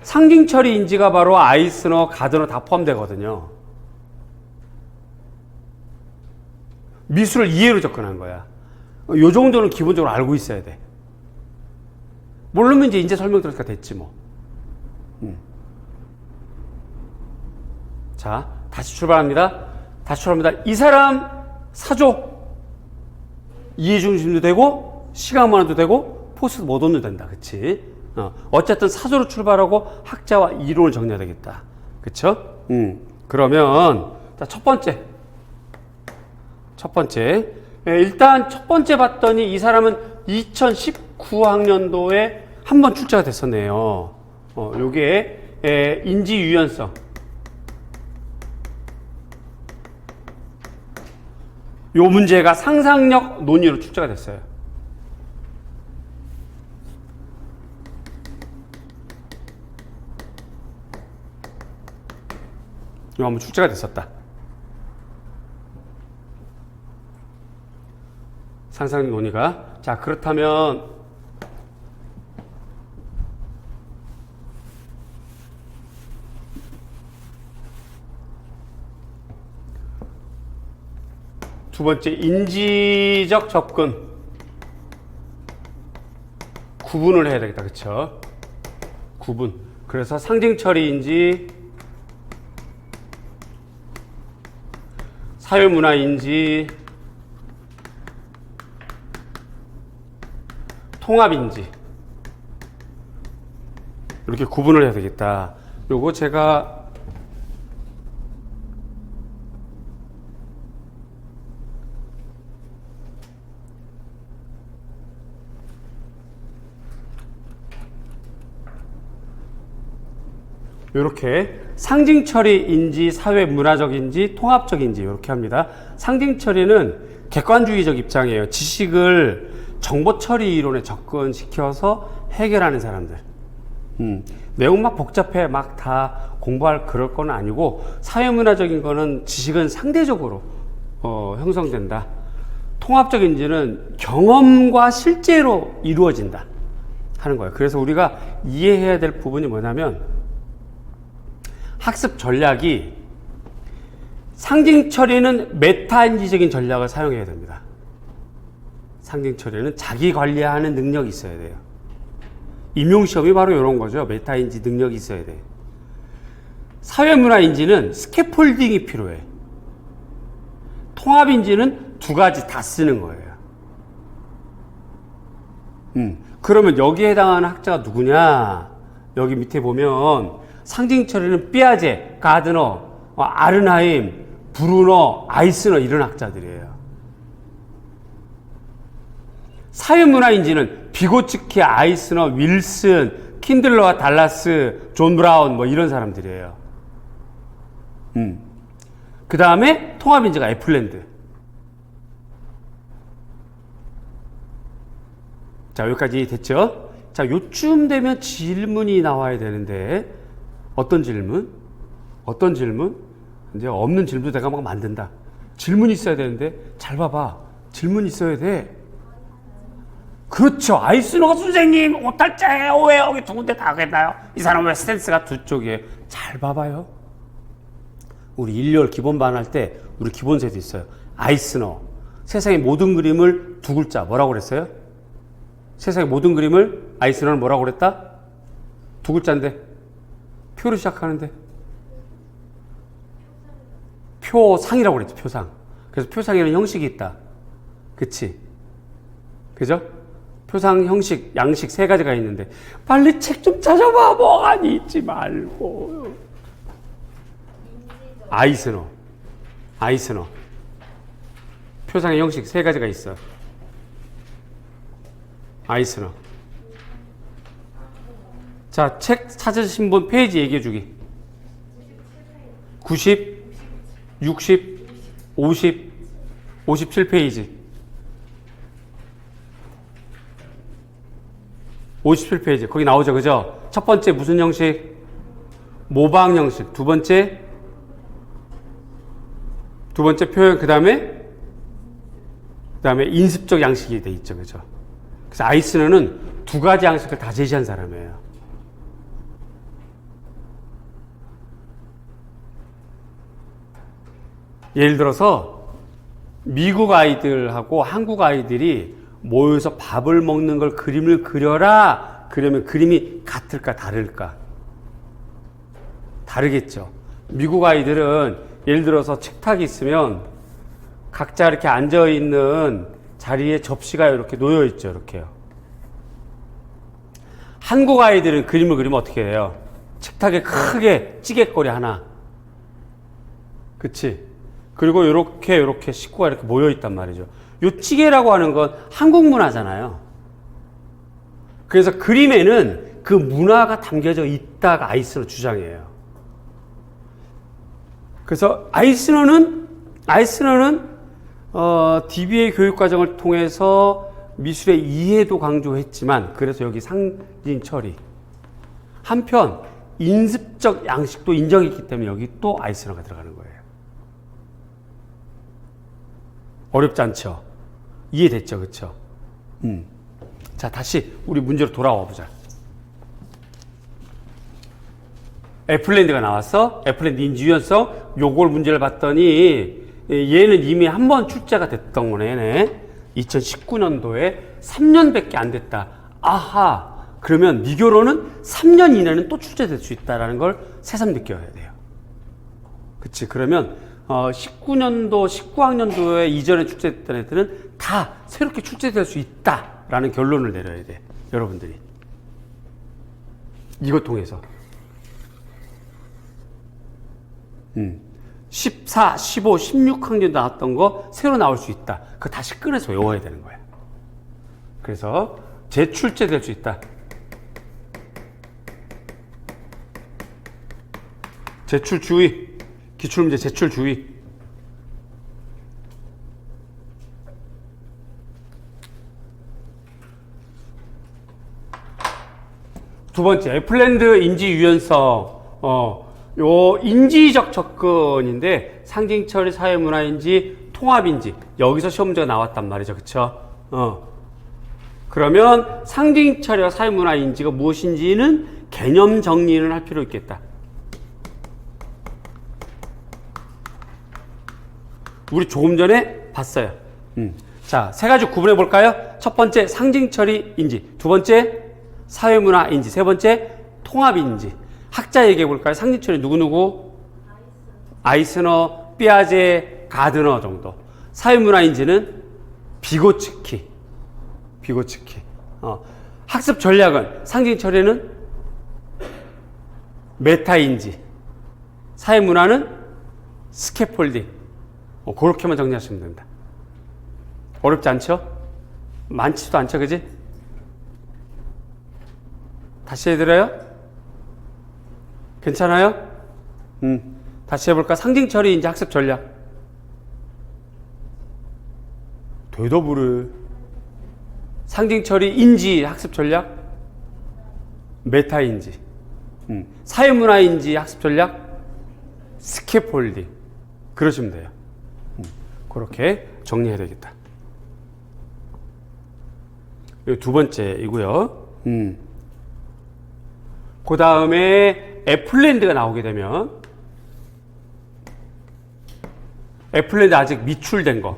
상징처리 인지가 바로 아이스너, 가드너 다 포함되거든요. 미술을 이해로 접근한 거야. 요 정도는 기본적으로 알고 있어야 돼. 모르면 이제 인제 설명 들으니까 됐지 뭐. 자, 다시 출발합니다. 이 사람 사조. 이해 중심도 되고 시각문화도 되고 포스트 모던도 된다. 그치? 어쨌든 사조로 출발하고 학자와 이론을 정리해야 되겠다. 그쵸? 그러면 자, 첫 번째. 일단 첫 번째 봤더니 이 사람은 2019학년도에 한 번 출제가 됐었네요. 요게 인지 유연성. 요 문제가 상상력 논의로 출제가 됐어요. 요 한번 출제가 됐었다. 상상력 논의가. 자, 그렇다면 두 번째, 인지적 접근. 구분을 해야 되겠다. 그쵸? 구분. 그래서 상징처리인지, 사회문화인지, 통합인지 이렇게 구분을 해야 되겠다. 요거 제가 이렇게 상징 처리인지 사회 문화적인지 통합적인지 이렇게 합니다. 상징 처리는 객관주의적 입장이에요. 지식을 정보 처리 이론에 접근시켜서 해결하는 사람들. 내용 막 복잡해 막 다 공부할 그럴 건 아니고 사회 문화적인 거는 지식은 상대적으로 형성된다. 통합적인지는 경험과 실제로 이루어진다 하는 거예요. 그래서 우리가 이해해야 될 부분이 뭐냐면 학습 전략이 상징 처리는 메타인지적인 전략을 사용해야 됩니다. 상징 처리는 자기 관리하는 능력이 있어야 돼요. 임용시험이 바로 이런 거죠. 메타인지 능력이 있어야 돼요. 사회문화인지는 스캐폴딩이 필요해. 통합인지는 두 가지 다 쓰는 거예요. 그러면 여기에 해당하는 학자가 누구냐? 여기 밑에 보면 상징 처리는 삐아제, 가드너, 아른하임, 브루너, 아이스너 이런 학자들이에요. 사회문화인지는 비고츠키, 아이스너, 윌슨, 킨들러와 달라스, 존 브라운 뭐 이런 사람들이에요. 그 다음에 통합인지가 애플랜드. 자, 여기까지 됐죠? 자, 요쯤 되면 질문이 나와야 되는데 어떤 질문? 어떤 질문? 이제 없는 질문도 내가 막 만든다. 질문이 있어야 되는데 잘 봐봐. 질문이 있어야 돼. 그렇죠. 아이스너가 선생님 오탈자예요. 왜 여기 두 군데 다 하겠나요? 이 사람 왜 스탠스가 두 쪽이에요? 잘 봐봐요. 우리 1열 기본반 할 때 우리 기본세도 있어요. 아이스너. 세상의 모든 그림을 두 글자 뭐라고 그랬어요? 세상의 모든 그림을 아이스너는 뭐라고 그랬다? 두 글자인데 표로 시작하는데 표상이라고 그랬죠. 표상. 그래서 표상에는 형식이 있다. 그치? 그죠? 표상, 형식, 양식 세 가지가 있는데 빨리 책 좀 찾아봐. 멍하니 있지 말고. 아이스너. 아이스너. 표상의 형식 세 가지가 있어. 아이스너. 자, 책 찾으신 분 페이지 얘기해 주기. 90, 60, 50, 57페이지. 57페이지. 거기 나오죠. 그죠? 첫 번째 무슨 형식? 모방 형식. 두 번째 표현. 그 다음에 인습적 양식이 돼 있죠. 그죠? 그래서 아이스너는 두 가지 양식을 다 제시한 사람이에요. 예를 들어서 미국 아이들하고 한국 아이들이 모여서 밥을 먹는 걸 그림을 그려라. 그러면 그림이 같을까 다를까? 다르겠죠. 미국 아이들은 예를 들어서 식탁이 있으면 각자 이렇게 앉아 있는 자리에 접시가 이렇게 놓여 있죠. 이렇게요. 한국 아이들은 그림을 그리면 어떻게 해요? 식탁에 크게 찌개거리 하나. 그치? 그리고 요렇게 식구가 이렇게 모여 있단 말이죠. 요 찌개라고 하는 건 한국 문화잖아요. 그래서 그림에는 그 문화가 담겨져 있다가 아이스너 주장이에요. 그래서 아이스너는 DBA 교육 과정을 통해서 미술의 이해도 강조했지만 그래서 여기 상징 처리. 한편 인습적 양식도 인정했기 때문에 여기 또 아이스너가 들어가는 거예요. 어렵지 않죠? 이해됐죠? 그쵸? 자, 다시 우리 문제로 돌아와 보자. 애플랜드가 나왔어. 애플랜드 인지 유연성. 요걸 문제를 봤더니 얘는 이미 한 번 출제가 됐던 거네. 얘네. 2019년도에 3년밖에 안 됐다. 아하. 그러면 미교로는 3년 이내는 또 출제될 수 있다는 걸 새삼 느껴야 돼요. 그치? 그러면 19년도, 19학년도에 이전에 출제됐던 애들은 다 새롭게 출제될 수 있다. 라는 결론을 내려야 돼. 여러분들이. 이것 통해서. 14, 15, 16학년 나왔던 거 새로 나올 수 있다. 그거 다시 꺼내서 외워야 되는 거야. 그래서 재출제 될 수 있다. 제출 주의. 기출문제 제출 주의. 두 번째, 애플랜드 인지 유연성. 요 인지적 접근인데 상징 처리, 사회 문화 인지, 통합 인지. 여기서 시험 문제가 나왔단 말이죠. 그쵸? 그러면 상징 처리와 사회 문화 인지가 무엇인지는 개념 정리를 할 필요 있겠다. 우리 조금 전에 봤어요. 자, 세 가지 구분해 볼까요? 첫 번째, 상징 처리 인지. 두 번째, 사회 문화 인지. 세 번째, 통합 인지. 학자 얘기해 볼까요? 상징 처리 누구누구? 아이스너, 삐아제, 가드너 정도. 사회 문화 인지는 비고츠키. 학습 전략은 상징 처리는 메타 인지. 사회 문화는 스캐폴딩. 그렇게만 정리하시면 됩니다. 어렵지 않죠? 많지도 않죠, 그지? 다시 해드려요? 괜찮아요? 다시 해볼까? 상징 처리 인지 학습 전략. 대답을 해. 상징 처리 인지 학습 전략. 메타 인지. 사회 문화 인지 학습 전략. 스캐폴딩. 그러시면 돼요. 그렇게 정리해야 되겠다. 이 두 번째이고요. 그 다음에 애플랜드가 나오게 되면 애플랜드 아직 미출된 거.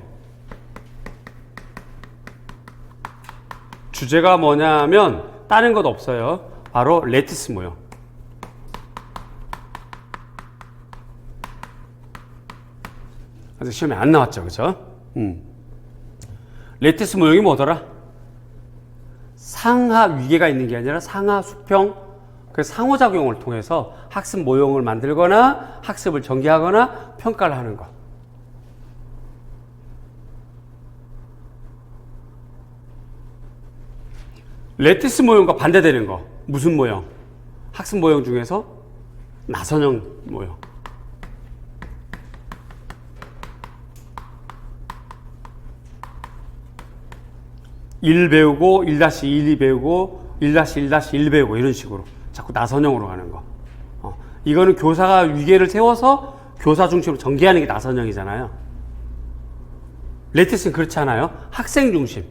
주제가 뭐냐면 다른 것 없어요. 바로 레티스 모형. 아직 시험에 안 나왔죠, 그죠? 레티스 모형이 뭐더라? 상하 위계가 있는 게 아니라 상하 수평, 그 상호작용을 통해서 학습 모형을 만들거나 학습을 전개하거나 평가를 하는 거. 레티스 모형과 반대되는 거. 무슨 모형? 학습 모형 중에서 나선형 모형. 1 배우고 1-1, 2 배우고 1-1-1 배우고 이런 식으로 자꾸 나선형으로 가는 거. 이거는 교사가 위계를 세워서 교사 중심으로 전개하는 게 나선형이잖아요. 레티스는 그렇지 않아요. 학생 중심.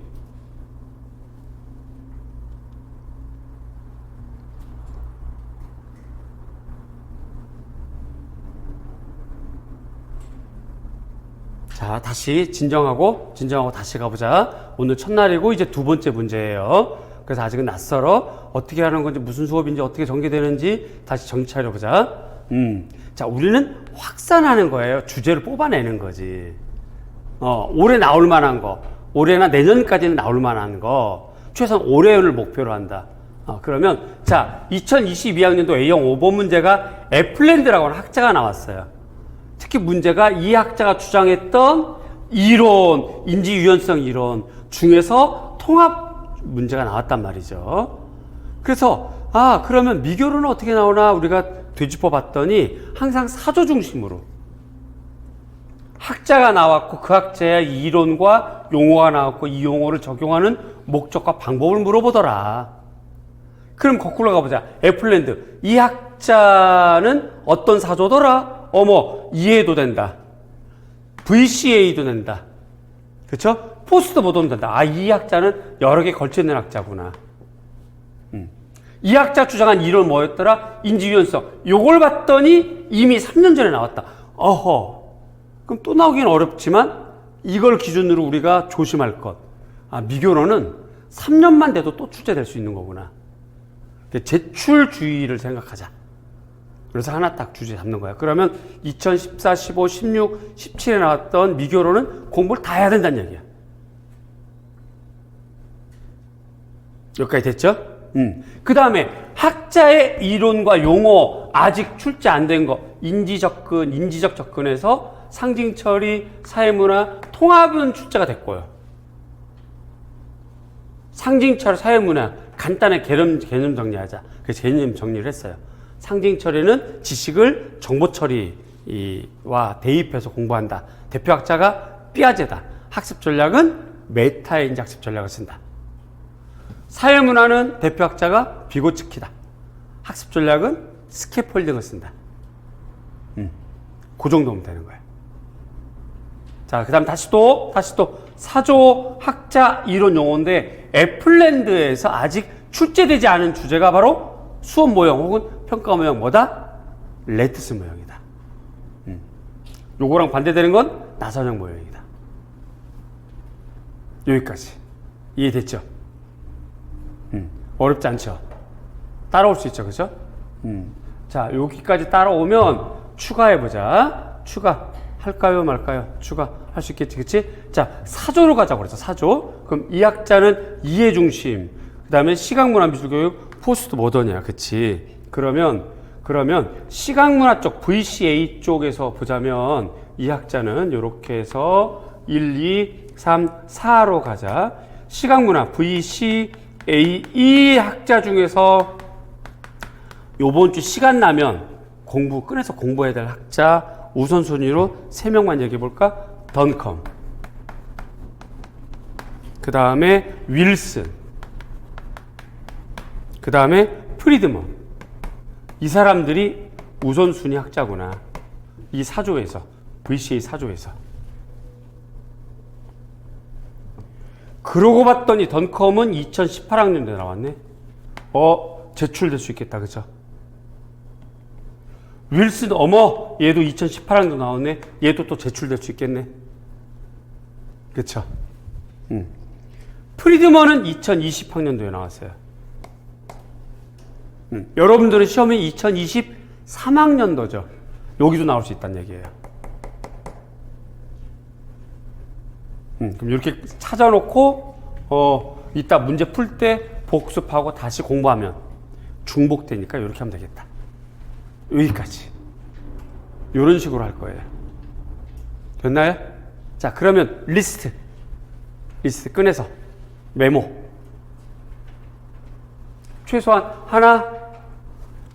자, 다시 진정하고 다시 가보자. 오늘 첫날이고 이제 두 번째 문제예요. 그래서 아직은 낯설어. 어떻게 하는 건지, 무슨 수업인지, 어떻게 전개되는지 다시 정신 차려보자. 자, 우리는 확산하는 거예요. 주제를 뽑아내는 거지. 올해 나올 만한 거, 올해나 내년까지는 나올 만한 거, 최소한 올해를 목표로 한다. 그러면 자, 2022학년도 A형 5번 문제가 애플랜드라고 하는 학자가 나왔어요. 특히 문제가 이 학자가 주장했던 이론, 인지 유연성 이론 중에서 통합 문제가 나왔단 말이죠. 그래서 그러면 미교로는 어떻게 나오나 우리가 되짚어 봤더니 항상 사조 중심으로 학자가 나왔고 그 학자의 이론과 용어가 나왔고 이 용어를 적용하는 목적과 방법을 물어보더라. 그럼 거꾸로 가보자. 애플랜드, 이 학자는 어떤 사조더라? 이해도 된다. VCA도 된다. 그쵸? 포스트 보도는 된다. 이 학자는 여러 개 걸쳐있는 학자구나. 이 학자 주장한 이론 뭐였더라? 인지유연성. 요걸 봤더니 이미 3년 전에 나왔다. 그럼 또 나오기는 어렵지만 이걸 기준으로 우리가 조심할 것. 미교로는 3년만 돼도 또 출제될 수 있는 거구나. 제출주의를 생각하자. 그래서 하나 딱 주제 잡는 거야. 그러면 2014, 15, 16, 17에 나왔던 미교로는 공부를 다 해야 된다는 얘기야. 여기까지 됐죠? 그 다음에 학자의 이론과 용어 아직 출제 안 된 거 인지접근, 인지적 접근에서 상징처리, 사회문화, 통합은 출제가 됐고요. 상징처리, 사회문화 간단하게 개념 정리하자. 그래서 개념 정리를 했어요. 상징처리는 지식을 정보처리와 대입해서 공부한다. 대표학자가 삐아제다. 학습전략은 메타인지 학습전략을 쓴다. 사회문화는 대표학자가 비고츠키다. 학습전략은 스캐폴딩을 쓴다. 그 정도면 되는 거예요. 자, 그 다음 다시 또 사조 학자 이론 용어인데 애플랜드에서 아직 출제되지 않은 주제가 바로 수업 모형 혹은 평가 모형 뭐다? 레티스 모형이다. 요거랑 반대되는 건 나선형 모형이다. 여기까지 이해됐죠? 어렵지 않죠? 따라올 수 있죠, 그죠? 자, 여기까지 따라오면 추가해보자. 추가 할까요, 말까요? 추가 할 수 있겠지, 그치? 자, 사조로 가자고 그랬어, 사조. 그럼 이 학자는 이해 중심, 그 다음에 시각문화 미술교육, 포스트 모던이야, 그치? 그러면 시각문화 쪽, VCA 쪽에서 보자면 이 학자는 이렇게 해서 1, 2, 3, 4로 가자. 시각문화, VCA 이 학자 중에서 요번 주 시간 나면 꺼내서 공부해야 될 학자 우선순위로 3명만 얘기해 볼까? 던컴, 그 다음에 윌슨, 그 다음에 프리드먼. 이 사람들이 우선순위 학자구나. 이 사조에서, VCA 사조에서. 그러고 봤더니 던컴은 2018학년도에 나왔네. 제출될 수 있겠다, 그죠? 윌슨, 얘도 2018학년도 나왔네. 얘도 또 제출될 수 있겠네. 그쵸? 프리드먼은 2020학년도에 나왔어요. 여러분들은 시험이 2023학년도죠. 여기도 나올 수 있다는 얘기예요. 그럼 이렇게 찾아놓고, 이따 문제 풀 때 복습하고 다시 공부하면 중복되니까 이렇게 하면 되겠다. 여기까지. 이런 식으로 할 거예요. 됐나요? 자, 그러면 리스트 꺼내서 메모. 최소한 하나,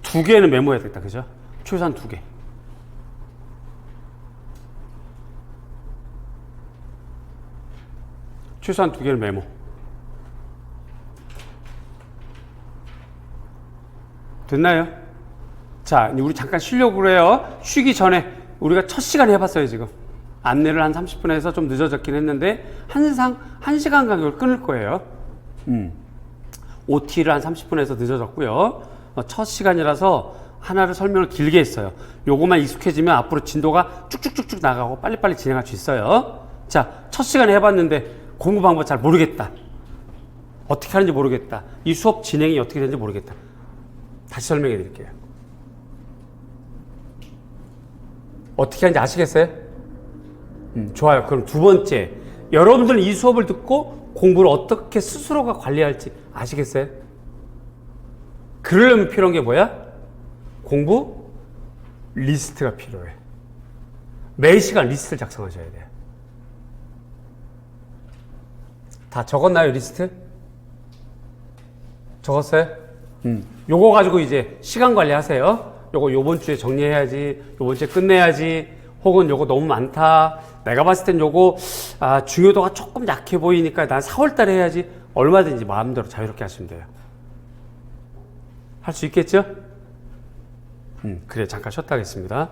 2개는 메모해야 되겠다. 그죠? 최소한 2개. 최소한 2개를 메모. 됐나요? 자, 우리 잠깐 쉬려고 그래요. 쉬기 전에 우리가 첫 시간 해봤어요, 지금. 안내를 한 30분 해서 좀 늦어졌긴 했는데, 항상 1시간 간격을 끊을 거예요. OT를 한 30분 해서 늦어졌고요. 첫 시간이라서 하나를 설명을 길게 했어요. 요것만 익숙해지면 앞으로 진도가 쭉쭉쭉쭉 나가고 빨리빨리 진행할 수 있어요. 자, 첫 시간에 해봤는데 공부 방법 잘 모르겠다. 어떻게 하는지 모르겠다. 이 수업 진행이 어떻게 되는지 모르겠다. 다시 설명해 드릴게요. 어떻게 하는지 아시겠어요? 좋아요. 그럼 두 번째, 여러분들은 이 수업을 듣고 공부를 어떻게 스스로가 관리할지 아시겠어요? 그러려면 필요한 게 뭐야? 공부 리스트가 필요해. 매 시간 리스트를 작성하셔야 돼요. 다 적었나요, 리스트? 적었어요? 요거 가지고 이제 시간 관리하세요. 요거 요번 주에 정리해야지, 요번 주에 끝내야지, 혹은 요거 너무 많다, 내가 봤을 땐 요거 중요도가 조금 약해 보이니까 난 4월 달에 해야지, 얼마든지 마음대로 자유롭게 하시면 돼요. 할 수 있겠죠? 그래, 잠깐 쉬었다 하겠습니다.